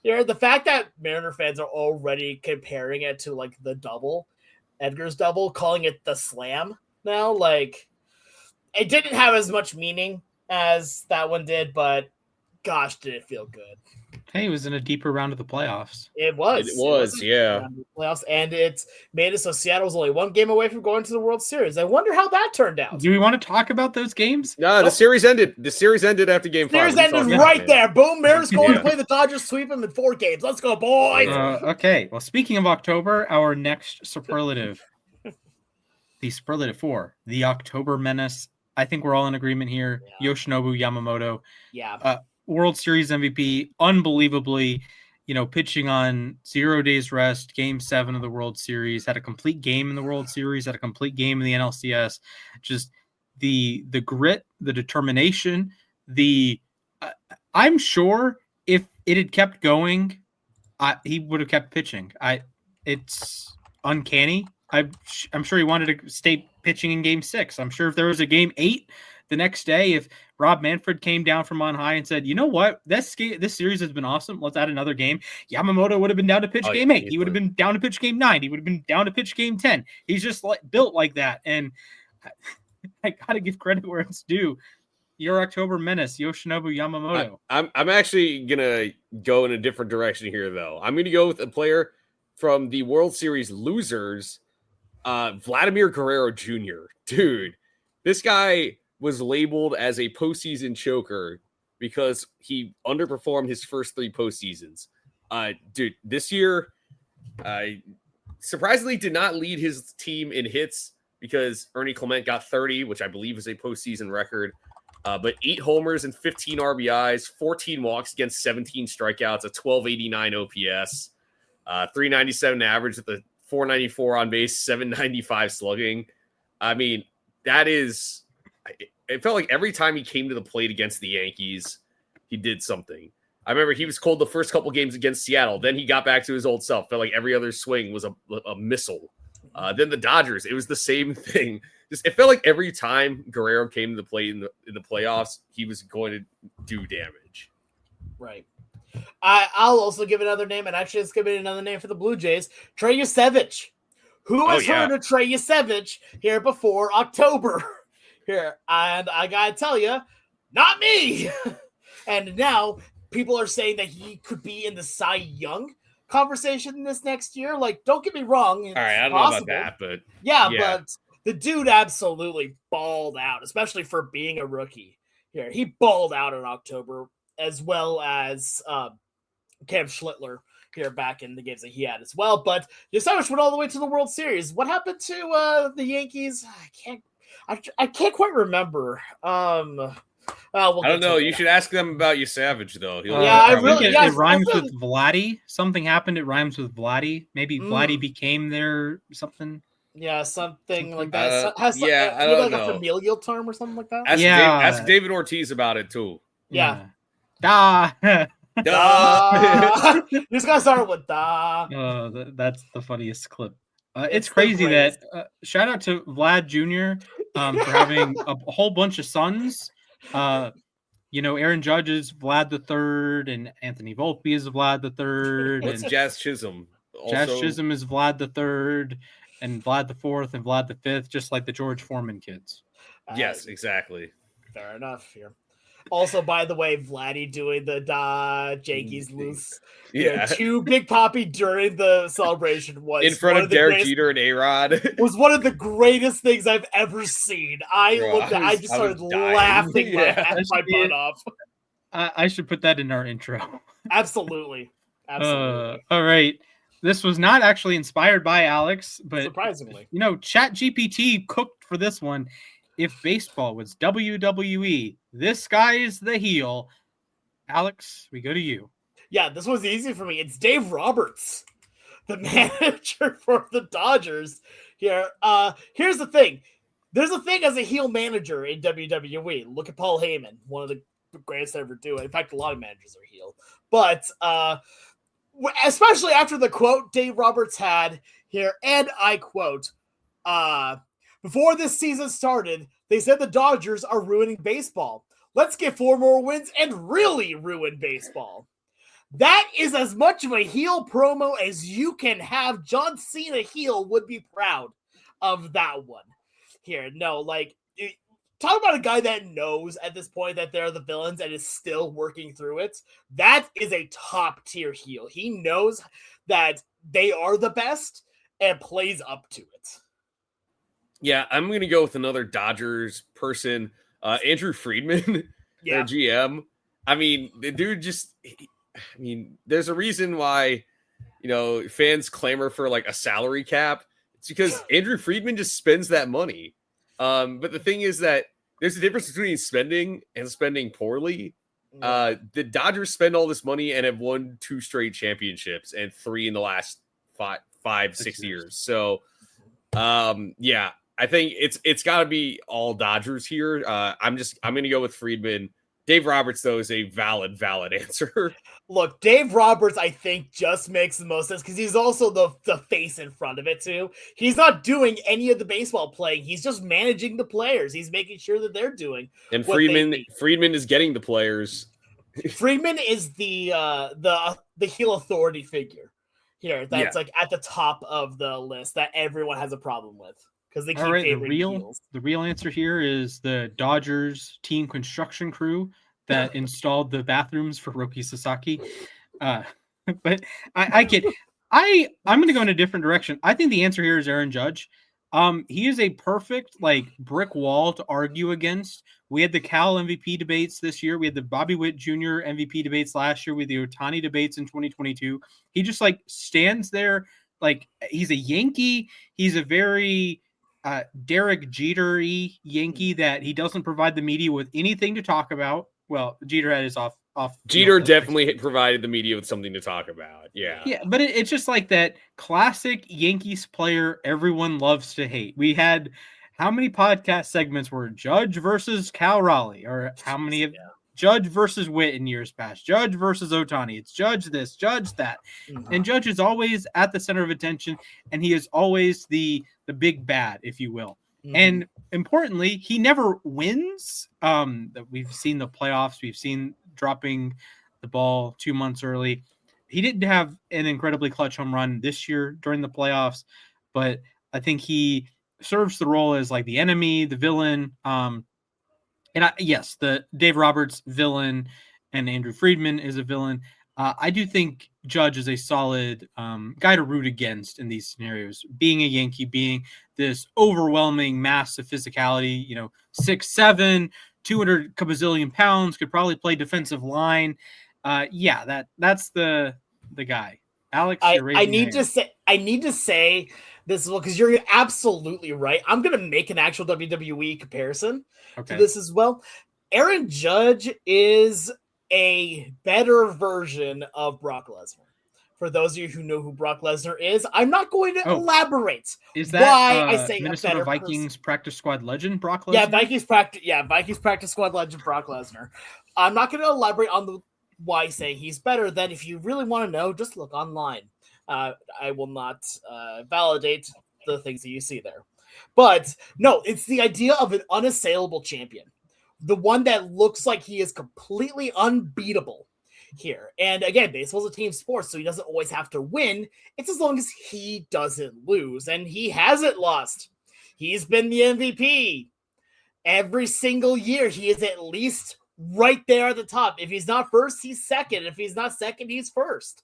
The fact that Mariner fans are already comparing it to like the double, Edgar's double, calling it the slam now, like it didn't have as much meaning as that one did, but gosh, did it feel good. Hey, it was in a deeper round of the playoffs. It was. Yeah. Playoffs, and it made it so Seattle was only one game away from going to the World Series. I wonder how that turned out. Do we want to talk about those games? No, the series ended. The series ended after Game 5. Series ended right there. Boom, Mariners going to play the Dodgers, sweep them in 4 games. Let's go, boys. Okay. Well, speaking of October, our next superlative, the superlative 4, the October Menace. I think we're all in agreement here. Yeah. Yoshinobu Yamamoto. Yeah. World Series MVP, unbelievably, pitching on 0 days rest, Game 7 of the World Series, had a complete game in the World Series, had a complete game in the NLCS. Just the grit, the determination, I'm sure if it had kept going, he would have kept pitching. It's uncanny. I'm sure he wanted to stay pitching in Game 6. I'm sure if there was a Game 8 the next day, if Rob Manfred came down from on high and said, you know what, this series has been awesome, let's add another game, Yamamoto would have been down to pitch Game 8. He would have been down to pitch Game 9. He would have been down to pitch Game 10. He's just built like that. And I got to give credit where it's due. Your October Menace, Yoshinobu Yamamoto. I'm actually going to go in a different direction here, though. I'm going to go with a player from the World Series losers, Vladimir Guerrero Jr. Dude, this guy was labeled as a postseason choker because he underperformed his first 3 postseasons. Dude, this year, surprisingly did not lead his team in hits because Ernie Clement got 30, which I believe is a postseason record. But 8 homers and 15 RBIs, 14 walks against 17 strikeouts, a 1289 OPS, 397 average with a 494 on base, 795 slugging. I mean, that is... It felt like every time he came to the plate against the Yankees, he did something. I remember he was cold the first couple games against Seattle. Then he got back to his old self. Felt like every other swing was a missile. Then the Dodgers, it was the same thing. It felt like every time Guerrero came to the plate in the playoffs, he was going to do damage. Right. I'll also give another name, and actually let's give it another name for the Blue Jays, Trey Yasevich. Who has heard of Trey Yasevich here before October? Here, and I gotta tell you, not me. And now people are saying that he could be in the Cy Young conversation this next year. Like, don't get me wrong. All right, I don't know about that, but but the dude absolutely balled out, especially for being a rookie. Here, he balled out in October, as well as Cam Schlittler here back in the games that he had as well. But Yasevich went all the way to the World Series. What happened to the Yankees? I can't quite remember. I don't know. You should ask them about Savage, though. It rhymes with Vladdy. Something happened. It rhymes with Vladdy. Maybe Vladdy became their something. Yeah, something like that. I don't know. A familial term or something like that. Ask David Ortiz about it too. Yeah. Da. Da. You just gotta start with da. That's the funniest clip. It's crazy that shout out to Vlad Jr. For having a whole bunch of sons. Aaron Judge is Vlad the Third, and Anthony Volpe is Vlad the Third. What's Jazz Chisholm? Jazz Chisholm is Vlad the Third, and Vlad the Fourth, and Vlad the Fifth, just like the George Foreman kids. Yes, exactly. Fair enough. Here. Also, by the way, Vladdy doing the da Yankees loose. Yeah. 2 Big Poppy during the celebration was in front of Derek Jeter and A-Rod. Was one of the greatest things I've ever seen. I just started laughing my butt off. I should put that in our intro. Absolutely. All right. This was not actually inspired by Alex, but surprisingly, ChatGPT cooked for this one. If baseball was WWE, this guy is the heel. Alex, we go to you. Yeah, this was easy for me. It's Dave Roberts, the manager for the Dodgers. Here, here's the thing. There's a thing as a heel manager in WWE. Look at Paul Heyman, one of the greatest to ever do it. In fact, a lot of managers are heel. But especially after the quote Dave Roberts had here, and I quote, before this season started, they said the Dodgers are ruining baseball. Let's get 4 more wins and really ruin baseball. That is as much of a heel promo as you can have. John Cena heel would be proud of that one. Here, no, talk about a guy that knows at this point that they're the villains and is still working through it. That is a top tier heel. He knows that they are the best and plays up to it. Yeah, I'm going to go with another Dodgers person, Andrew Friedman, their GM. I mean, the dude there's a reason why, fans clamor for like a salary cap. It's because Andrew Friedman just spends that money. But the thing is that there's a difference between spending and spending poorly. The Dodgers spend all this money and have won 2 straight championships and 3 in the last 6 years. So, I think it's got to be all Dodgers here. I'm going to go with Friedman. Dave Roberts, though, is a valid answer. Look, Dave Roberts, I think, just makes the most sense because he's also the face in front of it, too. He's not doing any of the baseball playing. He's just managing the players. He's making sure that they're doing and Friedman is getting the players. Friedman is the heel authority figure here. That's like at the top of the list that everyone has a problem with. They keep the real answer here is the Dodgers team construction crew that installed the bathrooms for Roki Sasaki. But I'm going to go in a different direction. I think the answer here is Aaron Judge. He is a perfect brick wall to argue against. We had the Cal MVP debates this year. We had the Bobby Witt Jr. MVP debates last year. We had the Ohtani debates in 2022. He just stands there he's a Yankee. He's a very Derek Jeter-y Yankee that he doesn't provide the media with anything to talk about. Well, Jeter had his off. Jeter definitely provided the media with something to talk about. Yeah. Yeah, but it's just like that classic Yankees player everyone loves to hate. We had how many podcast segments were Judge versus Cal Raleigh, or how many of Judge versus Witt in years past, Judge versus Ohtani. It's Judge this, Judge that. And Judge is always at the center of attention, and he is always the big bad, if you will. And importantly, he never wins. We've seen the playoffs. We've seen dropping the ball 2 months early. He didn't have an incredibly clutch home run this year during the playoffs, but I think he serves the role as the enemy, the villain. The Dave Roberts villain and Andrew Friedman is a villain. I do think Judge is a solid guy to root against in these scenarios. Being a Yankee, being this overwhelming mass of physicality, 6'7", 200 bazillion pounds, could probably play defensive line. That's the guy. Alex, I need to say this because you're absolutely right. I'm going to make an actual WWE comparison to this as well. Aaron Judge is a better version of Brock Lesnar. For those of you who know who Brock Lesnar is, I'm not going to elaborate. Is that why I say Minnesota Vikings practice squad legend Brock Lesnar? Vikings practice squad legend Brock Lesnar. I'm not going to elaborate on why I say he's better. Then, if you really want to know, just look online. I will not validate the things that you see there. But no, it's the idea of an unassailable champion. The one that looks like he is completely unbeatable here. And again, baseball's a team sport, so he doesn't always have to win. It's as long as he doesn't lose. And he hasn't lost. He's been the MVP. Every single year, he is at least right there at the top. If he's not first, he's second. If he's not second, he's first.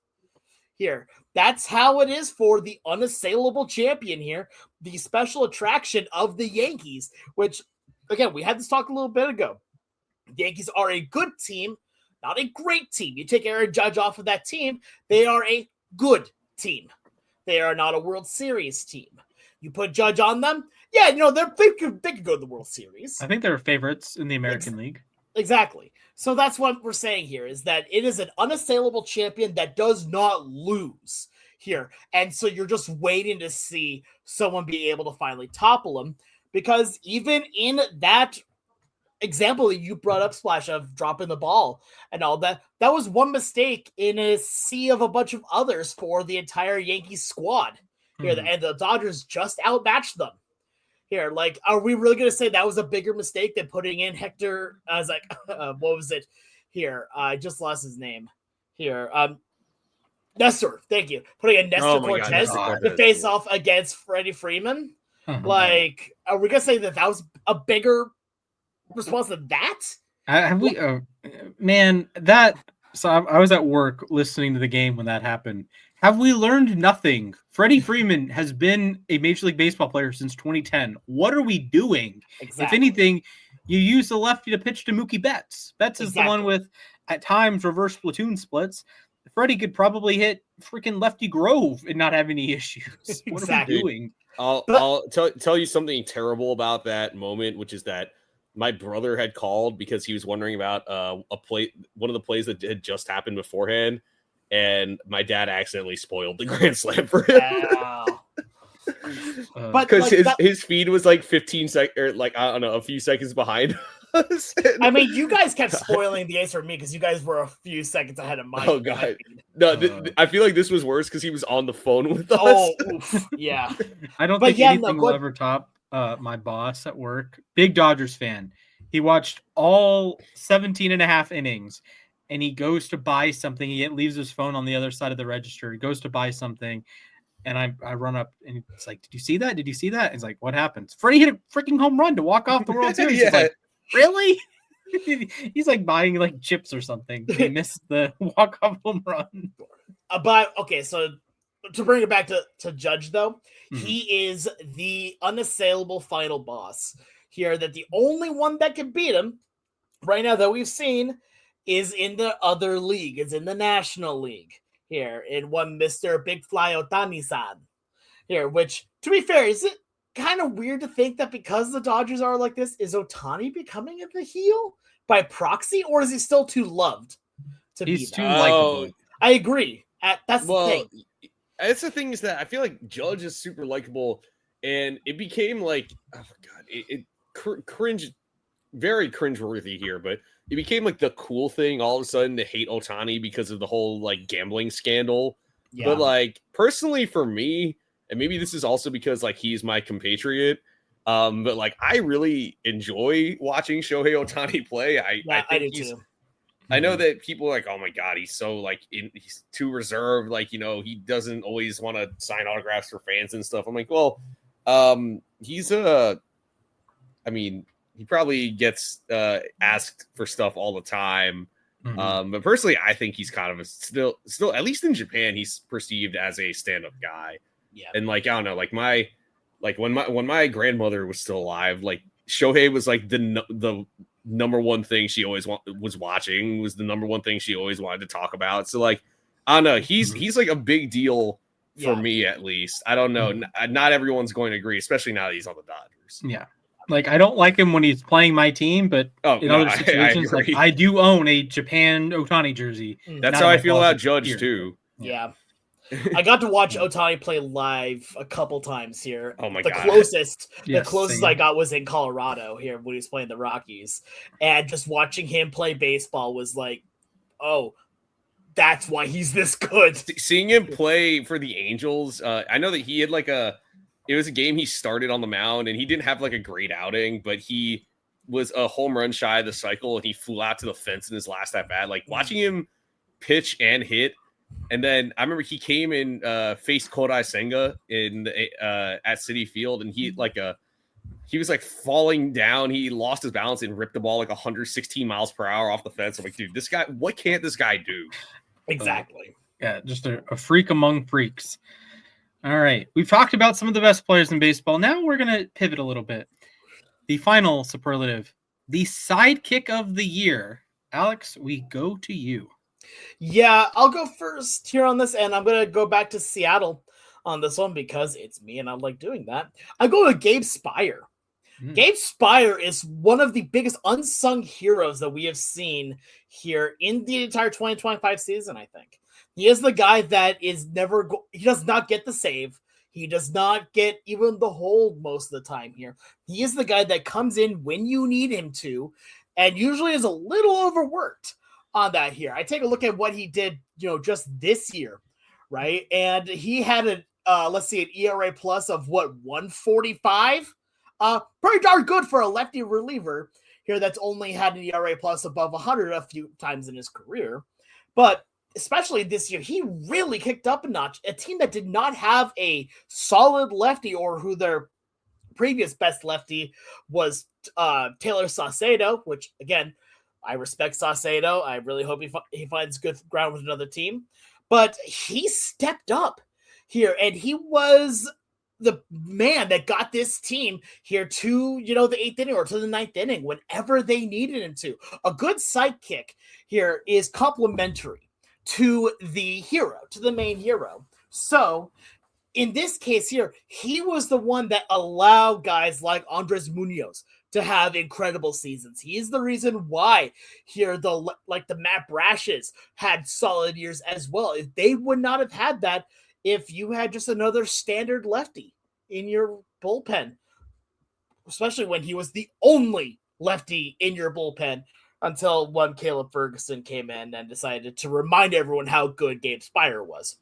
Here. That's how it is for the unassailable champion here. The special attraction of the Yankees, which, again, we had this talk a little bit ago. The Yankees are a good team, not a great team. You take Aaron Judge off of that team, they are a good team. They are not a World Series team. You put Judge on them, they could go to the World Series. I think they're favorites in the American League. Exactly. So that's what we're saying here, is that it is an unassailable champion that does not lose here. And so you're just waiting to see someone be able to finally topple him, because even in that example that you brought up, Splash, of dropping the ball and all that, that was one mistake in a sea of a bunch of others for the entire Yankees squad here. And the Dodgers just outmatched them. Here, are we really going to say that was a bigger mistake than putting in Hector? I was like, what was it? Here, I just lost his name. Here, Nestor. Thank you. Putting in Nestor Cortez to face off against Freddie Freeman. Are we going to say that was a bigger response to that? Have we, man, that. So I was at work listening to the game when that happened. Have we learned nothing? Freddie Freeman has been a Major League Baseball player since 2010. What are we doing? Exactly. If anything, you use the lefty to pitch to Mookie Betts. Betts is the one with, at times, reverse platoon splits. Freddie could probably hit freaking Lefty Grove and not have any issues. What are we doing? I'll tell you something terrible about that moment, which is that my brother had called because he was wondering about one of the plays that had just happened beforehand, and my dad accidentally spoiled the grand slam for him. Wow. But because his feed was like 15 seconds, or like I don't know, a few seconds behind us. I mean, you guys kept spoiling the ace for me because you guys were a few seconds ahead of mine. Oh god, no! I feel like this was worse because he was on the phone with us. Oh, oof, yeah. I don't think anything will ever top my boss at work. Big Dodgers fan. He watched all 17 and a half innings, and he goes to buy something. He leaves his phone on the other side of the register. He goes to buy something. And I run up and it's like, did you see that? Did you see that? And he's like, what happened? Freddie hit a freaking home run to walk off the World Series. Yeah. He's like, really? He's like buying like chips or something. He missed the walk-off home run. But okay, so to bring it back to Judge though, he is the unassailable final boss here. That the only one that can beat him right now that we've seen is in the other league. It's in the National League. Here in one Mr. Big Fly Otani-san here, which to be fair, is it kind of weird to think that because the Dodgers are like this, is Otani becoming the heel by proxy, or is he still too loved to be? He's too likable. I agree. That's the thing. That's the thing is that I feel like Judge is super likable, and it became like, oh my god, cringe, very cringeworthy here, but it became like the cool thing all of a sudden to hate Otani because of the whole like gambling scandal. Yeah. But like personally for me, and maybe this is also because like he's my compatriot, but like I really enjoy watching Shohei Otani play. I think he's too. I know that people are like, oh my god, he's so like he's too reserved. Like, you know, he doesn't always want to sign autographs for fans and stuff. I'm like, well, he's he probably gets asked for stuff all the time. But personally, I think he's kind of a still, at least in Japan, he's perceived as a stand-up guy. Yeah. And like, I don't know, like when my grandmother was still alive, like Shohei was like the number one thing she always was watching, was the number one thing she always wanted to talk about. So like, I don't know, he's like a big deal for me, at least. I don't know. Not everyone's going to agree, especially now that he's on the Dodgers. Yeah. Like, I don't like him when he's playing my team, but in other situations, like, I do own a Japan Otani jersey. That's how I feel about Judge, too. Yeah. I got to watch Otani play live a couple times here. Oh, my God. The closest I got was in Colorado here when he was playing the Rockies. And just watching him play baseball was like, oh, that's why he's this good. Seeing him play for the Angels, I know that he had like it was a game he started on the mound, and he didn't have like a great outing, but he was a home run shy of the cycle, and he flew out to the fence in his last at bat. Like watching him pitch and hit, and then I remember he came in, faced Kodai Senga in at Citi Field, and he was like falling down. He lost his balance and ripped the ball like 116 miles per hour off the fence. I'm like, dude, this guy, what can't this guy do? Exactly. Yeah, just a freak among freaks. All right. We've talked about some of the best players in baseball. Now we're going to pivot a little bit. The final superlative, the sidekick of the year. Alex, we go to you. Yeah, I'll go first here on this, and I'm going to go back to Seattle on this one because it's me and I like doing that. I go to Gabe Spire. Gabe Spire is one of the biggest unsung heroes that we have seen here in the entire 2025 season, I think. He is the guy that is he does not get the save. He does not get even the hold most of the time here. He is the guy that comes in when you need him to, and usually is a little overworked on that here. I take a look at what he did, just this year, right? And he had an ERA plus of 145? Pretty darn good for a lefty reliever here that's only had an ERA plus above 100 a few times in his career. But especially this year, he really kicked up a notch. A team that did not have a solid lefty, or who their previous best lefty was Taylor Saucedo, which again, I respect Saucedo. I really hope he finds good ground with another team. But he stepped up here, and he was the man that got this team here to, the 8th inning or to the 9th inning whenever they needed him to. A good sidekick here is complementary to the hero, to the main hero. So in this case here, he was the one that allowed guys like Andres Munoz to have incredible seasons. He is the reason why here the Matt Brashes had solid years as well. If they would not have had that if you had just another standard lefty in your bullpen, especially when he was the only lefty in your bullpen until one Caleb Ferguson came in and decided to remind everyone how good Gabe Spire was.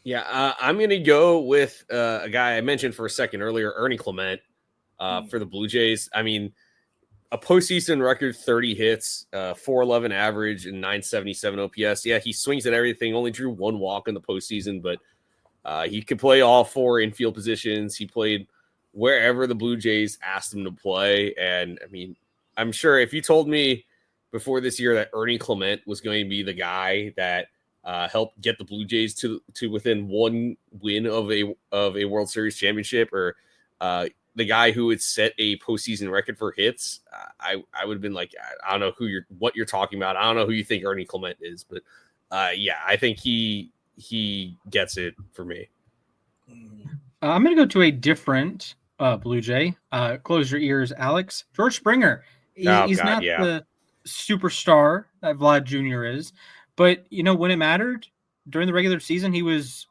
Yeah, I'm going to go with a guy I mentioned for a second earlier, Ernie Clement, for the Blue Jays. I mean, a postseason record, 30 hits, 411 average, and 977 OPS. Yeah, he swings at everything, only drew one walk in the postseason, but he could play all 4 infield positions. He played wherever the Blue Jays asked him to play. And, I mean, I'm sure if you told me before this year that Ernie Clement was going to be the guy that helped get the Blue Jays to within one win of a World Series championship, or the guy who would set a postseason record for hits, I would have been like, I don't know what you're talking about. I don't know who you think Ernie Clement is, but yeah, I think he gets it for me. I'm going to go to a different Blue Jay. Close your ears, Alex. George Springer. He's not the superstar that Vlad Jr. is, but when it mattered during the regular season, he was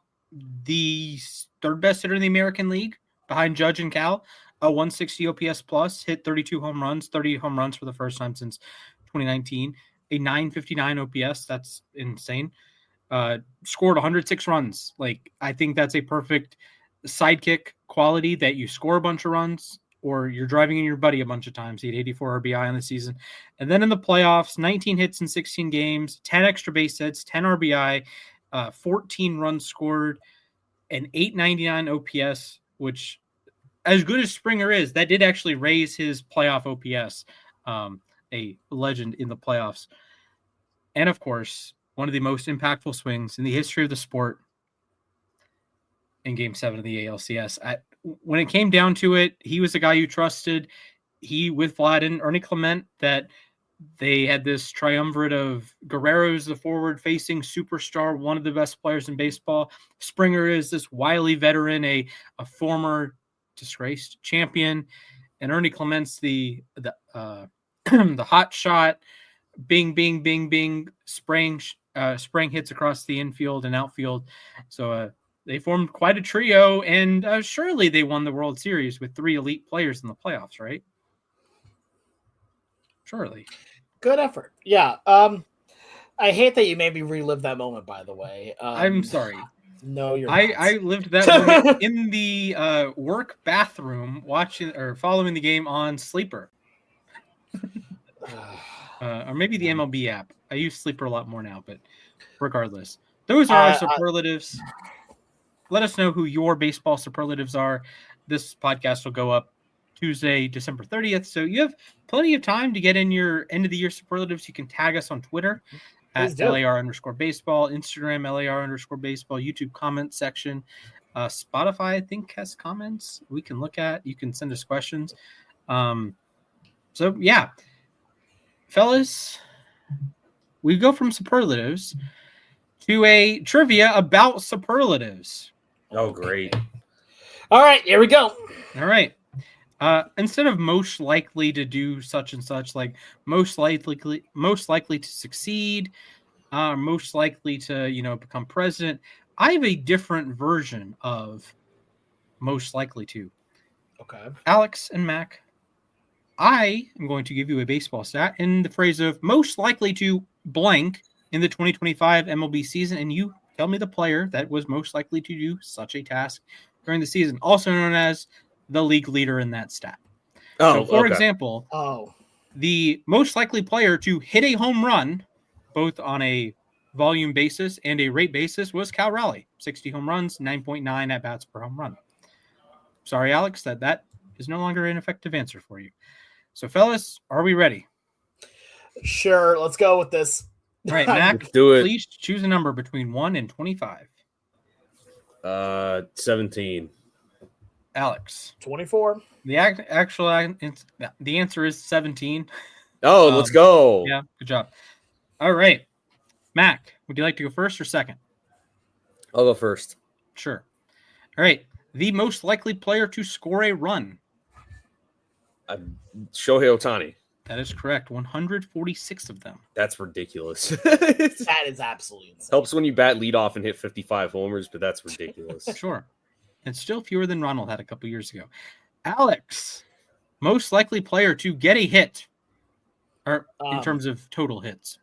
the 3rd best hitter in the American League, behind Judge and Cal. A 160 OPS plus, hit 30 home runs for the first time since 2019. A 959 OPS, that's insane. Scored 106 runs. I think that's a perfect sidekick quality, that you score a bunch of runs or you're driving in your buddy a bunch of times. He had 84 RBI on the season. And then in the playoffs, 19 hits in 16 games, 10 extra base hits, 10 RBI, 14 runs scored, and 899 OPS, which, as good as Springer is, that did actually raise his playoff OPS, a legend in the playoffs. And of course, one of the most impactful swings in the history of the sport in Game 7 of the ALCS. When it came down to it, he was the guy you trusted. He, with Vlad and Ernie Clement, that they had this triumvirate of Guerrero's the forward-facing superstar, one of the best players in baseball. Springer is this wily veteran, a former disgraced champion, and Ernie Clement's the the hot shot, bing, bing, bing, bing, spraying hits across the infield and outfield. So they formed quite a trio, and surely they won the World Series with 3 elite players in the playoffs, right? Surely. Good effort. Yeah. I hate that you made me relive that moment, by the way. I'm sorry. No, you're I lived that moment in the work bathroom watching or following the game on Sleeper. Or maybe the MLB app. I use Sleeper a lot more now, but regardless. Those are our superlatives. Let us know who your baseball superlatives are. This podcast will go up Tuesday, December 30th. So you have plenty of time to get in your end of the year superlatives. You can tag us on Twitter at LAR_baseball, Instagram LAR_baseball, YouTube comment section. Spotify, I think, has comments we can look at. You can send us questions. So yeah, fellas, we go from superlatives to a trivia about superlaties. Oh, great. All right, here we go. All right. Instead of most likely to do such and such, like most likely to succeed, most likely to, become president, I have a different version of most likely to. Okay. Alex and Mac, I am going to give you a baseball stat in the phrase of most likely to blank in the 2025 MLB season, and you tell me the player that was most likely to do such a task during the season, also known as the league leader in that stat. So, for example, the most likely player to hit a home run, both on a volume basis and a rate basis, was Cal Raleigh. 60 home runs, 9.9 at-bats per home run. sorry, Alex, that is no longer an effective answer for you. So, fellas, are we ready? Sure, let's go with this. All right, Mac, Let's do it. please choose a number between 1 and 25. 17. Alex. 24. The answer is 17. Oh, let's go. Yeah, good job. All right. Mac, would you like to go first or second? I'll go first. Sure. All right. The most likely player to score a run. Shohei Ohtani. That is correct. 146 of them. That's ridiculous. That is absolutely insane. Helps when you bat leadoff and hit 55 homers, but that's ridiculous. Sure. And still fewer than Ronald had a couple years ago. Alex, most likely player to get a hit, or in terms of total hits.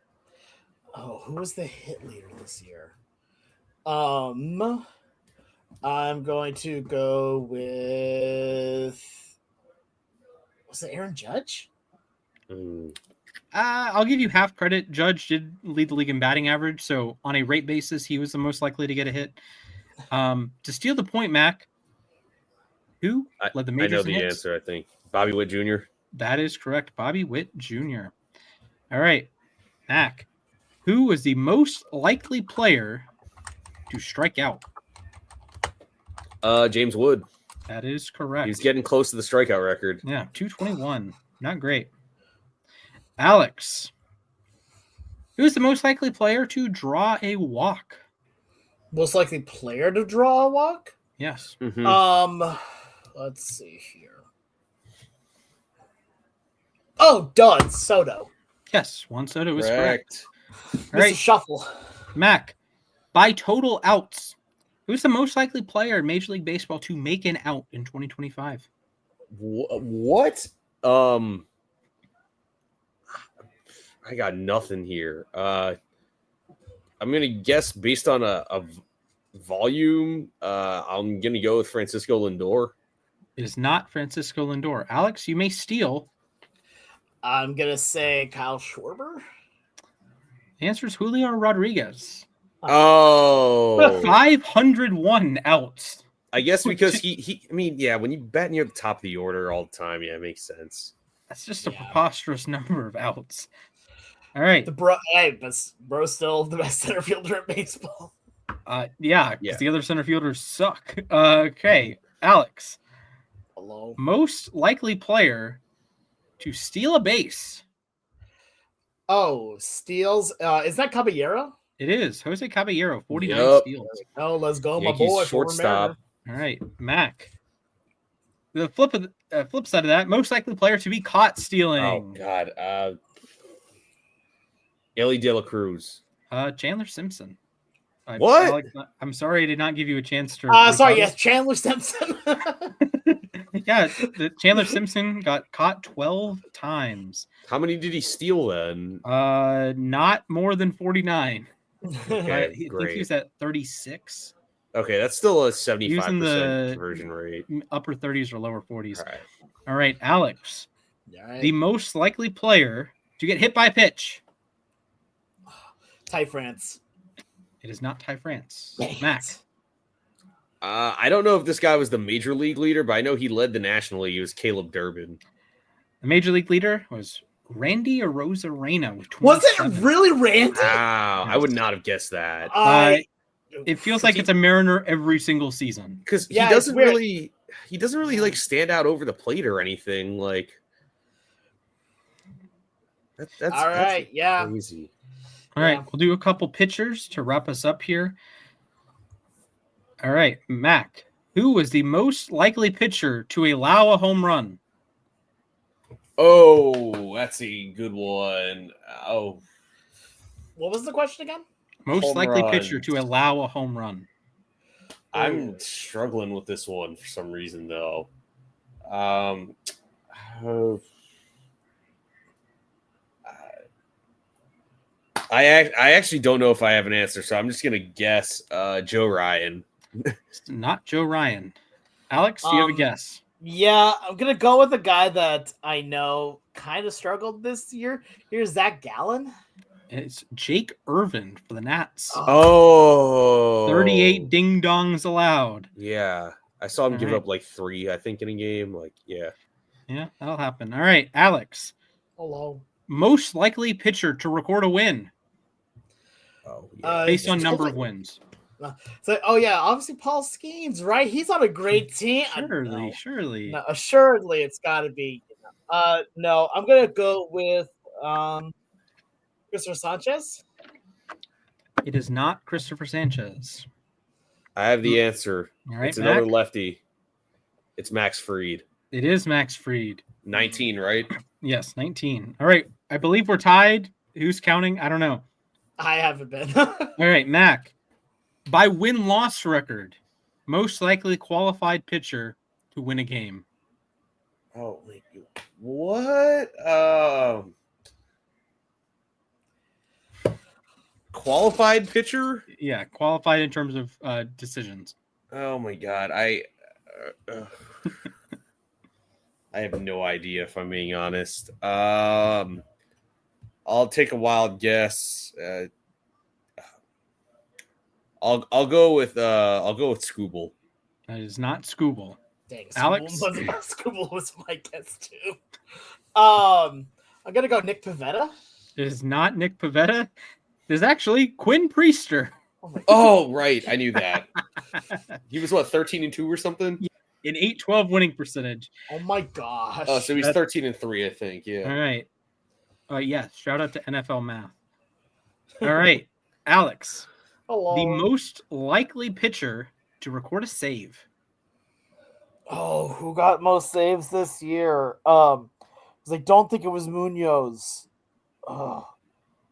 Oh, who was the hit leader this year? I'm going to go with, was it Aaron Judge? I'll give you half credit. Judge did lead the league in batting average, so on a rate basis, he was the most likely to get a hit. To steal the point, Mac, who led the majors? I know the answer, I think. Bobby Witt Jr. That is correct. Bobby Witt Jr. All right. Mac, who was the most likely player to strike out? James Wood. That is correct. He's getting close to the strikeout record. Yeah, 221. Not great. Alex, who is the most likely player to draw a walk? Most likely player to draw a walk? Yes. Mm-hmm. Let's see here. Oh, Don Soto. Yes, Juan Soto is correct. All Mr. right, Shuffle. Mac, by total outs, who's the most likely player in Major League Baseball to make an out in 2025? What? I got nothing here. I'm gonna guess based on a volume. I'm gonna go with Francisco Lindor. It is not Francisco Lindor. Alex, you may steal. I'm going to say Kyle Schwarber. The answer is Julio Rodriguez. Oh, 501 outs. I guess because he. I mean, yeah, when you bat near the top of the order all the time, yeah, it makes sense. That's just a preposterous number of outs. All right. Bro's still the best center fielder in baseball. Yeah, because the other center fielders suck. Okay, Alex. Hello. Most likely player to steal a base. Oh, steals. Is that Caballero? It is Jose Caballero, 49 steals. Oh, let's go, Yankees my boy. shortstop. All right, Mac. The flip side of that, most likely player to be caught stealing. Oh God, Ellie De La Cruz. Chandler Simpson. What? Alex, I'm sorry I did not give you a chance to. Sorry, yes, Chandler Simpson. Yeah, Chandler Simpson got caught 12 times. How many did he steal then? Not more than 49. Okay, I think great. he was at 36. Okay, that's still a 75% Using the conversion rate. Upper 30s or lower 40s. All right. All right, Alex. All right. The most likely player to get hit by a pitch. Ty France. It is not Ty France. Dang it. Mac. I don't know if this guy was the major league leader, but I know he led the National League. It was Caleb Durbin. The major league leader was Randy Arozarena with 27. Was it really Randy? Wow, I would not have guessed that. It feels like it's a Mariner every single season. Because Yeah, he doesn't it's weird. really like stand out over the plate or anything. Like that's All right, that's yeah. crazy. All right, Yeah. we'll do a couple pitchers to wrap us up here. All right, Mac, who was the most likely pitcher to allow a home run? Oh, that's a good one. Oh, What was the question again? Most Home likely run. pitcher to allow a home run. I'm struggling with this one for some reason though. I actually don't know if I have an answer, so I'm just gonna guess Joe Ryan. It's not Joe Ryan. Alex, do you have a guess? Yeah, I'm gonna go with a guy that I know kind of struggled this year. Here's Zach Gallen. It's Jake Irvin for the Nats. Oh, 38 ding dongs allowed. Yeah. I saw him All give right. up like 3, I think, in a game. Like, yeah. Yeah, that'll happen. All right, Alex. Hello. Most likely pitcher to record a win Oh, yeah. based on it's number totally- of wins. So, obviously Paul Skeens, right? He's on a great team. Surely. No, assuredly, it's got to be. No, I'm gonna go with Christopher Sanchez. It is not Christopher Sanchez. I have the answer. All right, It's another Mac? lefty. It's Max Fried. It is Max Fried. 19, right? Yes, 19. All right, I believe we're tied. Who's counting? I don't know. I haven't been. All right, Mac. By win-loss record, most likely qualified pitcher to win a game. Oh, wait. What? Qualified pitcher? Yeah, qualified in terms of decisions. Oh my god, I have no idea if I'm being honest. I'll take a wild guess. I'll go with Scooble. That is not Scooble. Dang, Alex? Scooble was my guess too. I'm gonna go Nick Pivetta. It is not Nick Pivetta. It is actually Quinn Priester. Oh my god. Oh, right, I knew that. He was 13-2 or something. An 812 winning percentage. Oh my gosh. Oh, so he's 13-3, I think. All Yeah. right. Yeah, shout out to NFL math. All right, Alex. Hello. The most likely pitcher to record a save. Oh, who got most saves this year? 'Cause I don't think it was Munoz. Oh,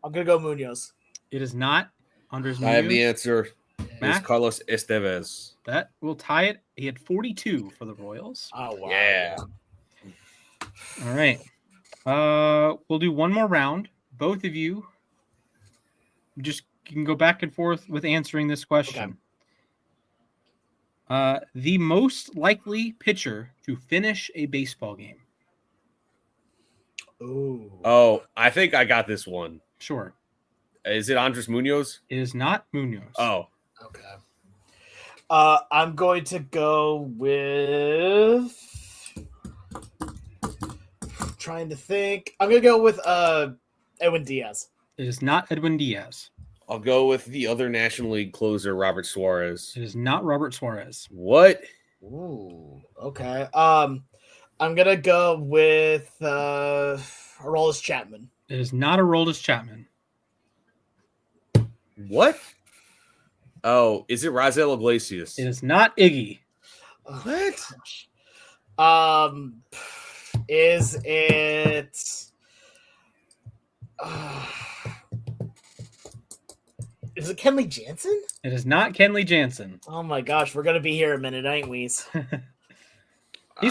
I'm gonna go Munoz. It is not Andres I have the Munoz. answer. It's Mac? Carlos Estevez. That will tie it. He had 42 for the Royals. Oh wow. Yeah. All right. We'll do one more round. Both of you just can go back and forth with answering this question. The most likely pitcher to finish a baseball game. Ooh. Oh, I think I got this one. Sure. Is it Andres Munoz? It is not Munoz. Oh, Okay. I'm going to go with. Trying to think. I'm gonna go with Edwin Diaz. It is not Edwin Diaz. I'll go with the other National League closer, Robert Suarez. It is not Robert Suarez. What? Ooh. Okay. I'm gonna go with Aroldis Chapman. It is not Aroldis Chapman. What? Oh, is it Razel Iglesias? It is not Iggy. What? Is it? Is it Kenley Jansen? It is not Kenley Jansen. Oh my gosh, we're gonna be here a minute, ain't we? He's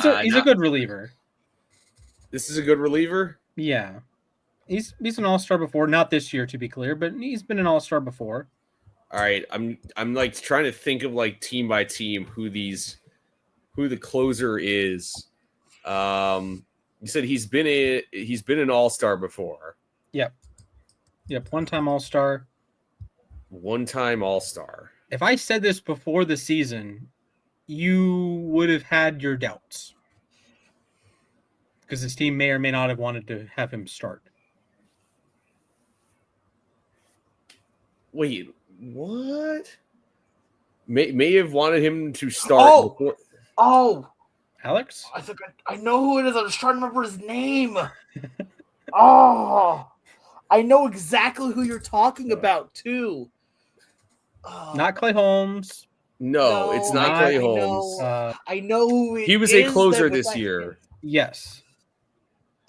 a good reliever. This is a good reliever. Yeah. He's an all-star before, not this year to be clear, but he's been an all-star before. All right, I'm like trying to think of like team by team who the closer is. You said he's been an all-star before. Yep, one-time all-star. One-time all-star. If I said this before the season, you would have had your doubts. Because his team may or may not have wanted to have him start. Wait, what? May have wanted him to start before. Oh, Alex? I think I know who it is. I was trying to remember his name. Oh, I know exactly who you're talking about too. Not Clay Holmes. No, it's not not- Clay I know. Holmes. I know who it He was a is closer that was this year. Yes.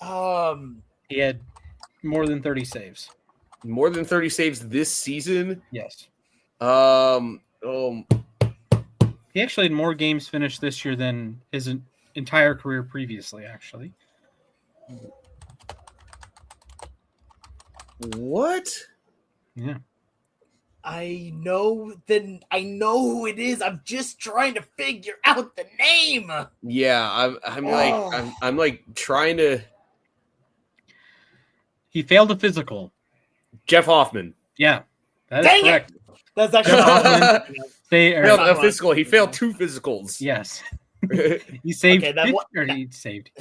He had more than 30 saves. More than 30 saves this season. Yes. He actually had more games finished this year than his entire career previously, actually. What? Yeah. I know who it is. I'm just trying to figure out the name. Yeah, I'm like trying to. He failed a physical. Jeff Hoffman. Yeah. That is Dang it! correct. That's Jeff actually Hoffman failed a physical. He failed 2 physicals. Yes. He saved. Okay,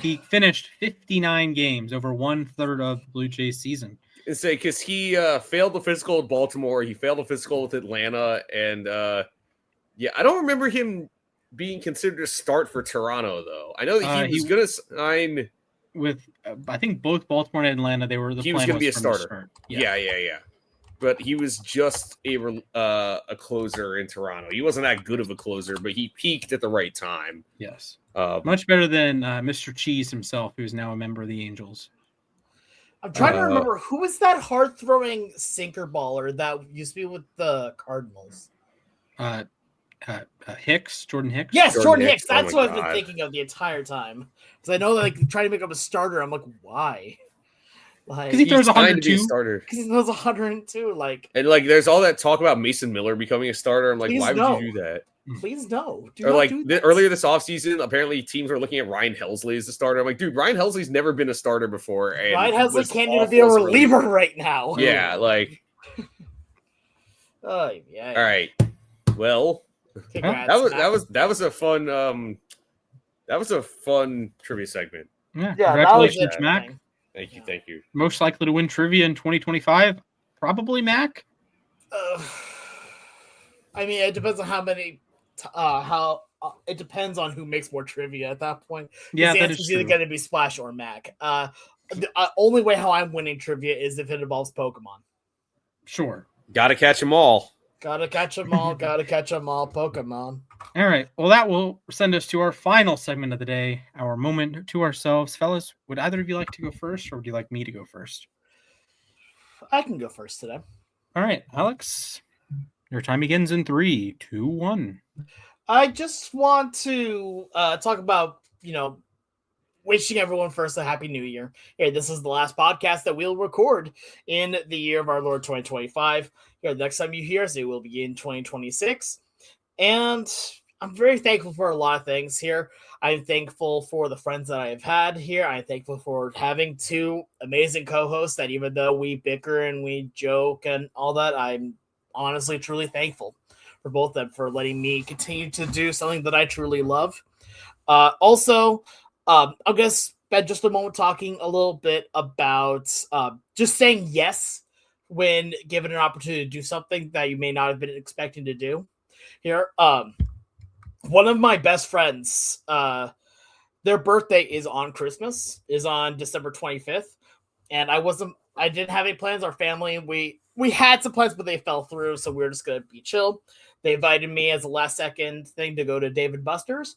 He finished 59 games, over 1/3 of the Blue Jays season. Say because he failed the physical with Baltimore, he failed the physical with Atlanta, and I don't remember him being considered to start for Toronto though. I know that he was going to sign with. I think both Baltimore and Atlanta. He was going to be a starter. Start. Yeah. But he was just a closer in Toronto. He wasn't that good of a closer, but he peaked at the right time. Yes, much better than Mr. Cheese himself, who's now a member of the Angels. I'm trying to remember who was that hard throwing sinker baller that used to be with the Cardinals. Jordan Hicks. Yes, Jordan Hicks. That's what I've been thinking of the entire time. Because I know that trying to make him a starter. I'm like, why? Because he throws 102. Because he throws 102. And there's all that talk about Mason Miller becoming a starter. I'm like, why would you do that? Please no. Earlier this offseason, apparently teams were looking at Ryan Helsley as the starter. I'm like, dude, Ryan Helsley's never been a starter before. And Ryan Helsley can't even be a reliever right now. Yeah, Oh yeah. All right. Well, congrats, that was a fun trivia segment. Yeah, congratulations, Mac. Thank you. Most likely to win trivia in 2025, probably Mac. I mean, it depends on how many. It depends on who makes more trivia at that point. Yeah, that is either going to be Splash or Mac. The only way how I'm winning trivia is if it involves Pokemon. Sure. Gotta catch them all. Gotta catch them all. Pokemon. All right. Well, that will send us to our final segment of the day, our moment to ourselves. Fellas, would either of you like to go first, or would you like me to go first? I can go first today. All right, Alex, your time begins in 3, 2, 1. I just want to talk about, wishing everyone first a happy new year. Hey, this is the last podcast that we'll record in the year of our Lord 2025. The next time you hear us, it will be in 2026. And I'm very thankful for a lot of things here. I'm thankful for the friends that I've had here. I'm thankful for having 2 amazing co-hosts that even though we bicker and we joke and all that, I'm honestly truly thankful for both of them for letting me continue to do something that I truly love. Also, I'm going to spend just a moment talking a little bit about just saying yes when given an opportunity to do something that you may not have been expecting to do. Here, one of my best friends, their birthday is on Christmas, is on December 25th, and I didn't have any plans. Our family, we had some plans, but they fell through, so we were just gonna be chill. They invited me as a last second thing to go to Dave & Buster's,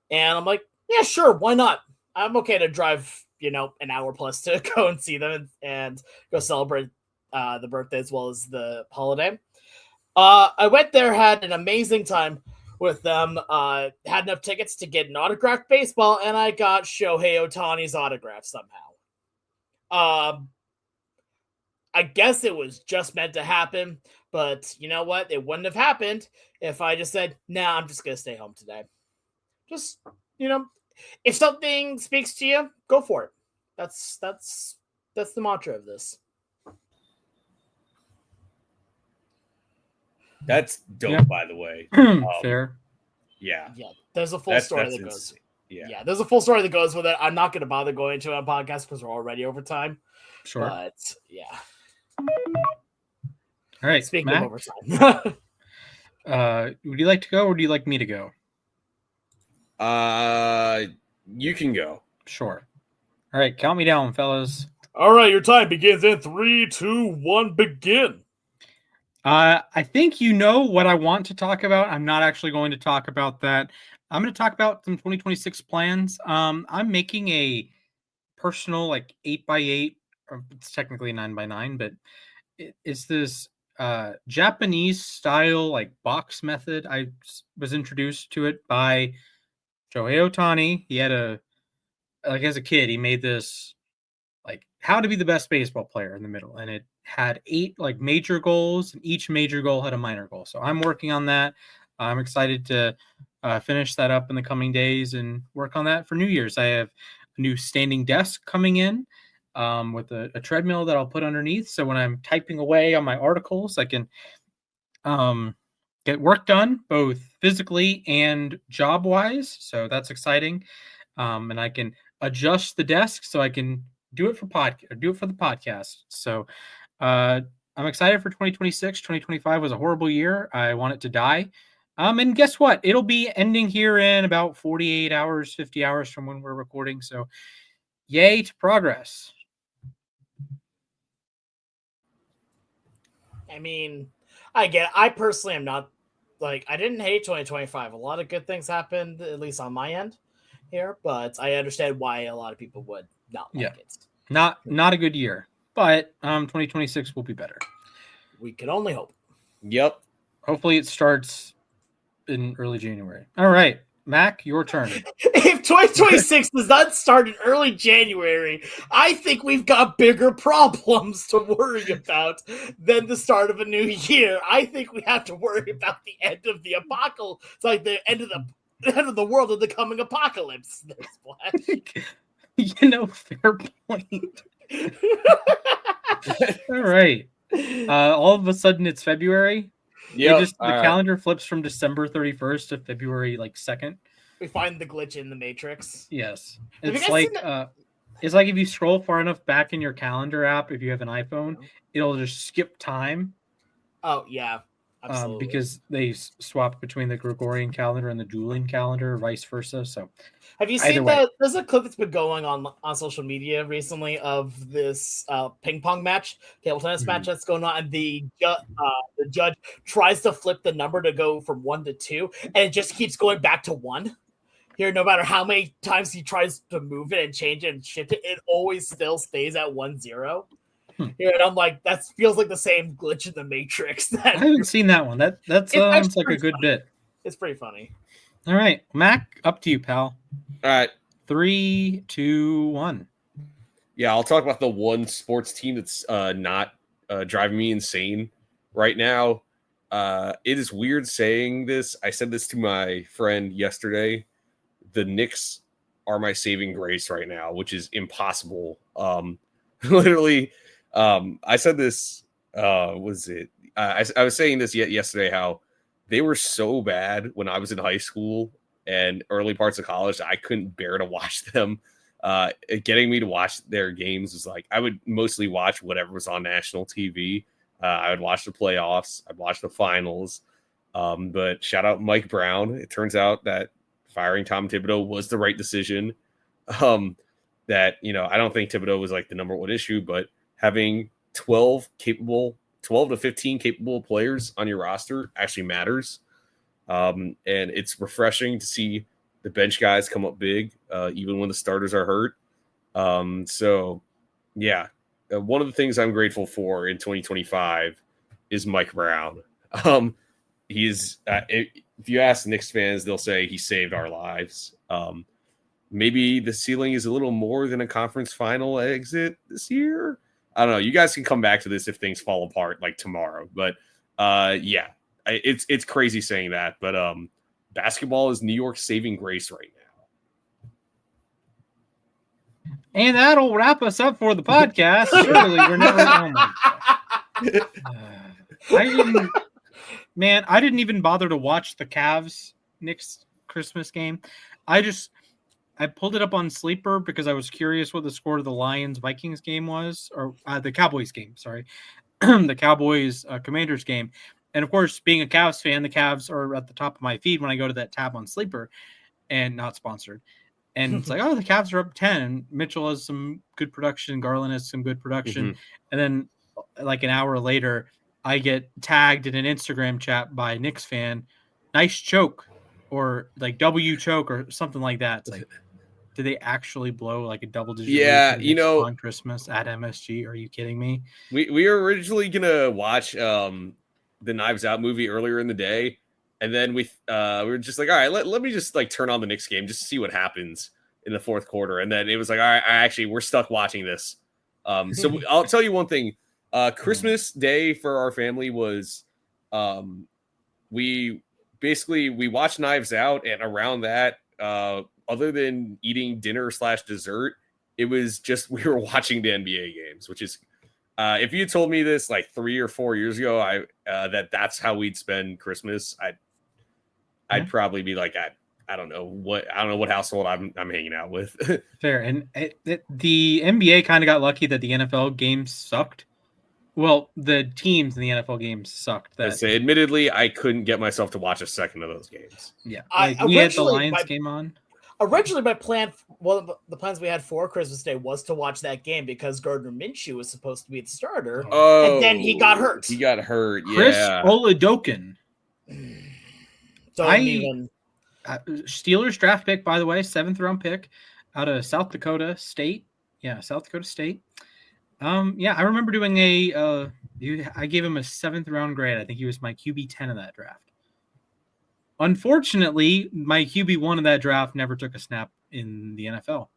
and I'm like, yeah, sure, why not? I'm okay to drive, an hour plus to go and see them and go celebrate the birthday as well as the holiday. I went there, had an amazing time with them, had enough tickets to get an autographed baseball, and I got Shohei Ohtani's autograph somehow. I guess it was just meant to happen, but you know what? It wouldn't have happened if I just said, nah, I'm just going to stay home today. Just, if something speaks to you, go for it. That's the mantra of this. That's dope, by the way. Fair. Yeah. Yeah. There's a full story that goes. Yeah. Yeah. There's a full story that goes with it. I'm not going to bother going into it on podcast because we're already over time. Sure. But yeah. All right. Speaking Mac, of overtime. would you like to go, or do you like me to go? You can go. Sure. All right. Count me down, fellas. All right. Your time begins in 3, 2, 1, begin. I think you know what I want to talk about. I'm not actually going to talk about that. I'm going to talk about some 2026 plans. I'm making a personal 8x8, or it's technically 9x9, but it's this Japanese style box method. I was introduced to it by Shohei Ohtani. He had as a kid, he made this how to be the best baseball player in the middle, and it had 8 major goals, and each major goal had a minor goal. So I'm working on that. I'm excited to finish that up in the coming days and work on that for New Year's. I have a new standing desk coming in with a treadmill that I'll put underneath. So when I'm typing away on my articles, I can get get work done, both physically and job wise. So that's exciting. And I can adjust the desk so I can do it for the podcast. So I'm excited for 2026. 2025 was a horrible year. I want it to die. And guess what? It'll be ending here in about 48 hours, 50 hours from when we're recording. So yay to progress. I mean, I get it. I personally am not like, I didn't hate 2025. A lot of good things happened, at least on my end here, but I understand why a lot of people would not like it. Not a good year, but 2026 will be better. We can only hope. Yep. Hopefully it starts in early January. All right, Mac, your turn. If 2026 does not start in early January, I think we've got bigger problems to worry about than the start of a new year. I think we have to worry about the end of the apocalypse. It's like the end of the world of the coming apocalypse. Fair point. All right. All of a sudden it's February. Yeah. The calendar flips from December 31st to February 2nd. We find the glitch in the Matrix. Yes. It's like if you scroll far enough back in your calendar app, if you have an iPhone, it'll just skip time. Oh, yeah. Absolutely. Because they swap between the Gregorian calendar and the Julian calendar, vice versa. So, have you seen that? There's a clip that's been going on social media recently of this ping pong match, table tennis match that's going on, and the judge tries to flip the number to go from 1 to 2, and it just keeps going back to 1. Here, no matter how many times he tries to move it and change it and shift it, it always still stays at 1-0. Here, and I'm like, that feels like the same glitch in the Matrix. I haven't seen that one. That sounds like a good bit. It's pretty funny. All right, Mac, up to you, pal. All right. 3, 2, 1. Yeah, I'll talk about the one sports team that's not driving me insane right now. It is weird saying this. I said this to my friend yesterday. The Knicks are my saving grace right now, which is impossible. Literally, I said this. I was saying this yesterday, how they were so bad when I was in high school and early parts of college. I couldn't bear to watch them. Getting me to watch their games was like, I would mostly watch whatever was on national TV. I would watch the playoffs. I'd watch the finals. But shout out Mike Brown. It turns out that firing Tom Thibodeau was the right decision. I don't think Thibodeau was like the number one issue, but having 12 to 15 capable players on your roster actually matters. And it's refreshing to see the bench guys come up big, even when the starters are hurt. One of the things I'm grateful for in 2025 is Mike Brown. If you ask Knicks fans, they'll say he saved our lives. Maybe the ceiling is a little more than a conference final exit this year. I don't know. You guys can come back to this if things fall apart like tomorrow. But it's crazy saying that. But basketball is New York's saving grace right now. And that'll wrap us up for the podcast. Surely we're never. I didn't even bother to watch the Cavs Knicks Christmas game. I pulled it up on Sleeper because I was curious what the score of the Lions-Vikings game was, or the Cowboys game, sorry. The Cowboys-Commanders game. And, of course, being a Cavs fan, the Cavs are at the top of my feed when I go to that tab on Sleeper, and not sponsored. And it's like, the Cavs are up 10. And Mitchell has some good production. Garland has some good production. Mm-hmm. And then, like an hour later, I get tagged in an Instagram chat by a Knicks fan. Nice choke, or like W choke, or something like that. It's like, did they actually blow like a double-digit lead on Christmas at MSG? Are you kidding me? We were originally gonna watch the Knives Out movie earlier in the day, and then we were just like, all right, let me just like turn on the Knicks game just to see what happens in the fourth quarter, and then it was like, all right, we're stuck watching this. So I'll tell you one thing. Christmas Day for our family was we watched Knives Out, and around that, other than eating dinner / dessert, it was just we were watching the NBA games, which is If you told me this like 3 or 4 years ago, that's how we'd spend Christmas, I'd probably be like, I don't know what household I'm hanging out with. Fair. And the NBA kind of got lucky that the NFL games sucked. Well, the teams in the NFL games sucked. Admittedly, I couldn't get myself to watch a second of those games. Yeah, we had the Lions game on. Originally, my plan, one of the plans we had for Christmas Day was to watch that game because Gardner Minshew was supposed to be the starter, and then he got hurt. Chris Oladokun. Even. Steelers draft pick, by the way, 7th round pick out of South Dakota State. Yeah, South Dakota State. I remember doing I gave him a 7th round grade. I think he was my QB 10 of that draft. Unfortunately, my QB 1 of that draft never took a snap in the NFL.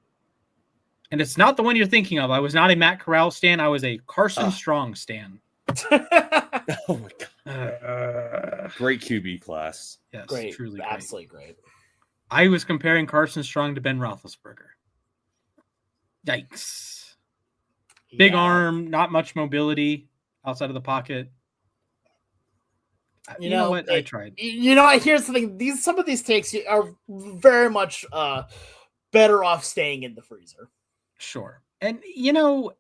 And it's not the one you're thinking of. I was not a Matt Corral stan. I was a Carson Strong stan. Oh my God. Great QB class. Yes, great. Truly Absolutely great. I was comparing Carson Strong to Ben Roethlisberger. Yikes. Big arm, not much mobility outside of the pocket. You know what? I tried. Here's the thing. Some of these takes are very much better off staying in the freezer. Sure. And,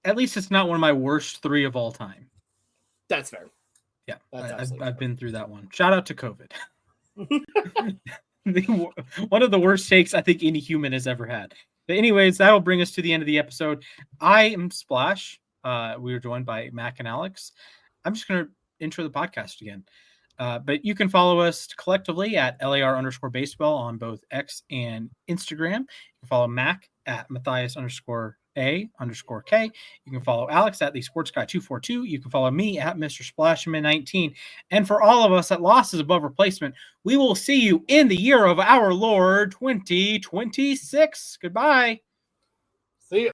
at least it's not one of my worst 3 of all time. That's fair. Yeah, I've been through that one. Shout out to COVID. One of the worst takes I think any human has ever had. But anyways, that'll bring us to the end of the episode. I am Splash. We were joined by Mac and Alex. I'm just going to intro the podcast again. But you can follow us collectively at LAR_baseball on both X and Instagram. You can follow Mac at Mathias_A_K. You can follow Alex at the Sports Guy 242. You can follow me at Mr. Splashman 19. And for all of us at Losses Above Replacement, we will see you in the year of our Lord 2026. Goodbye. See you.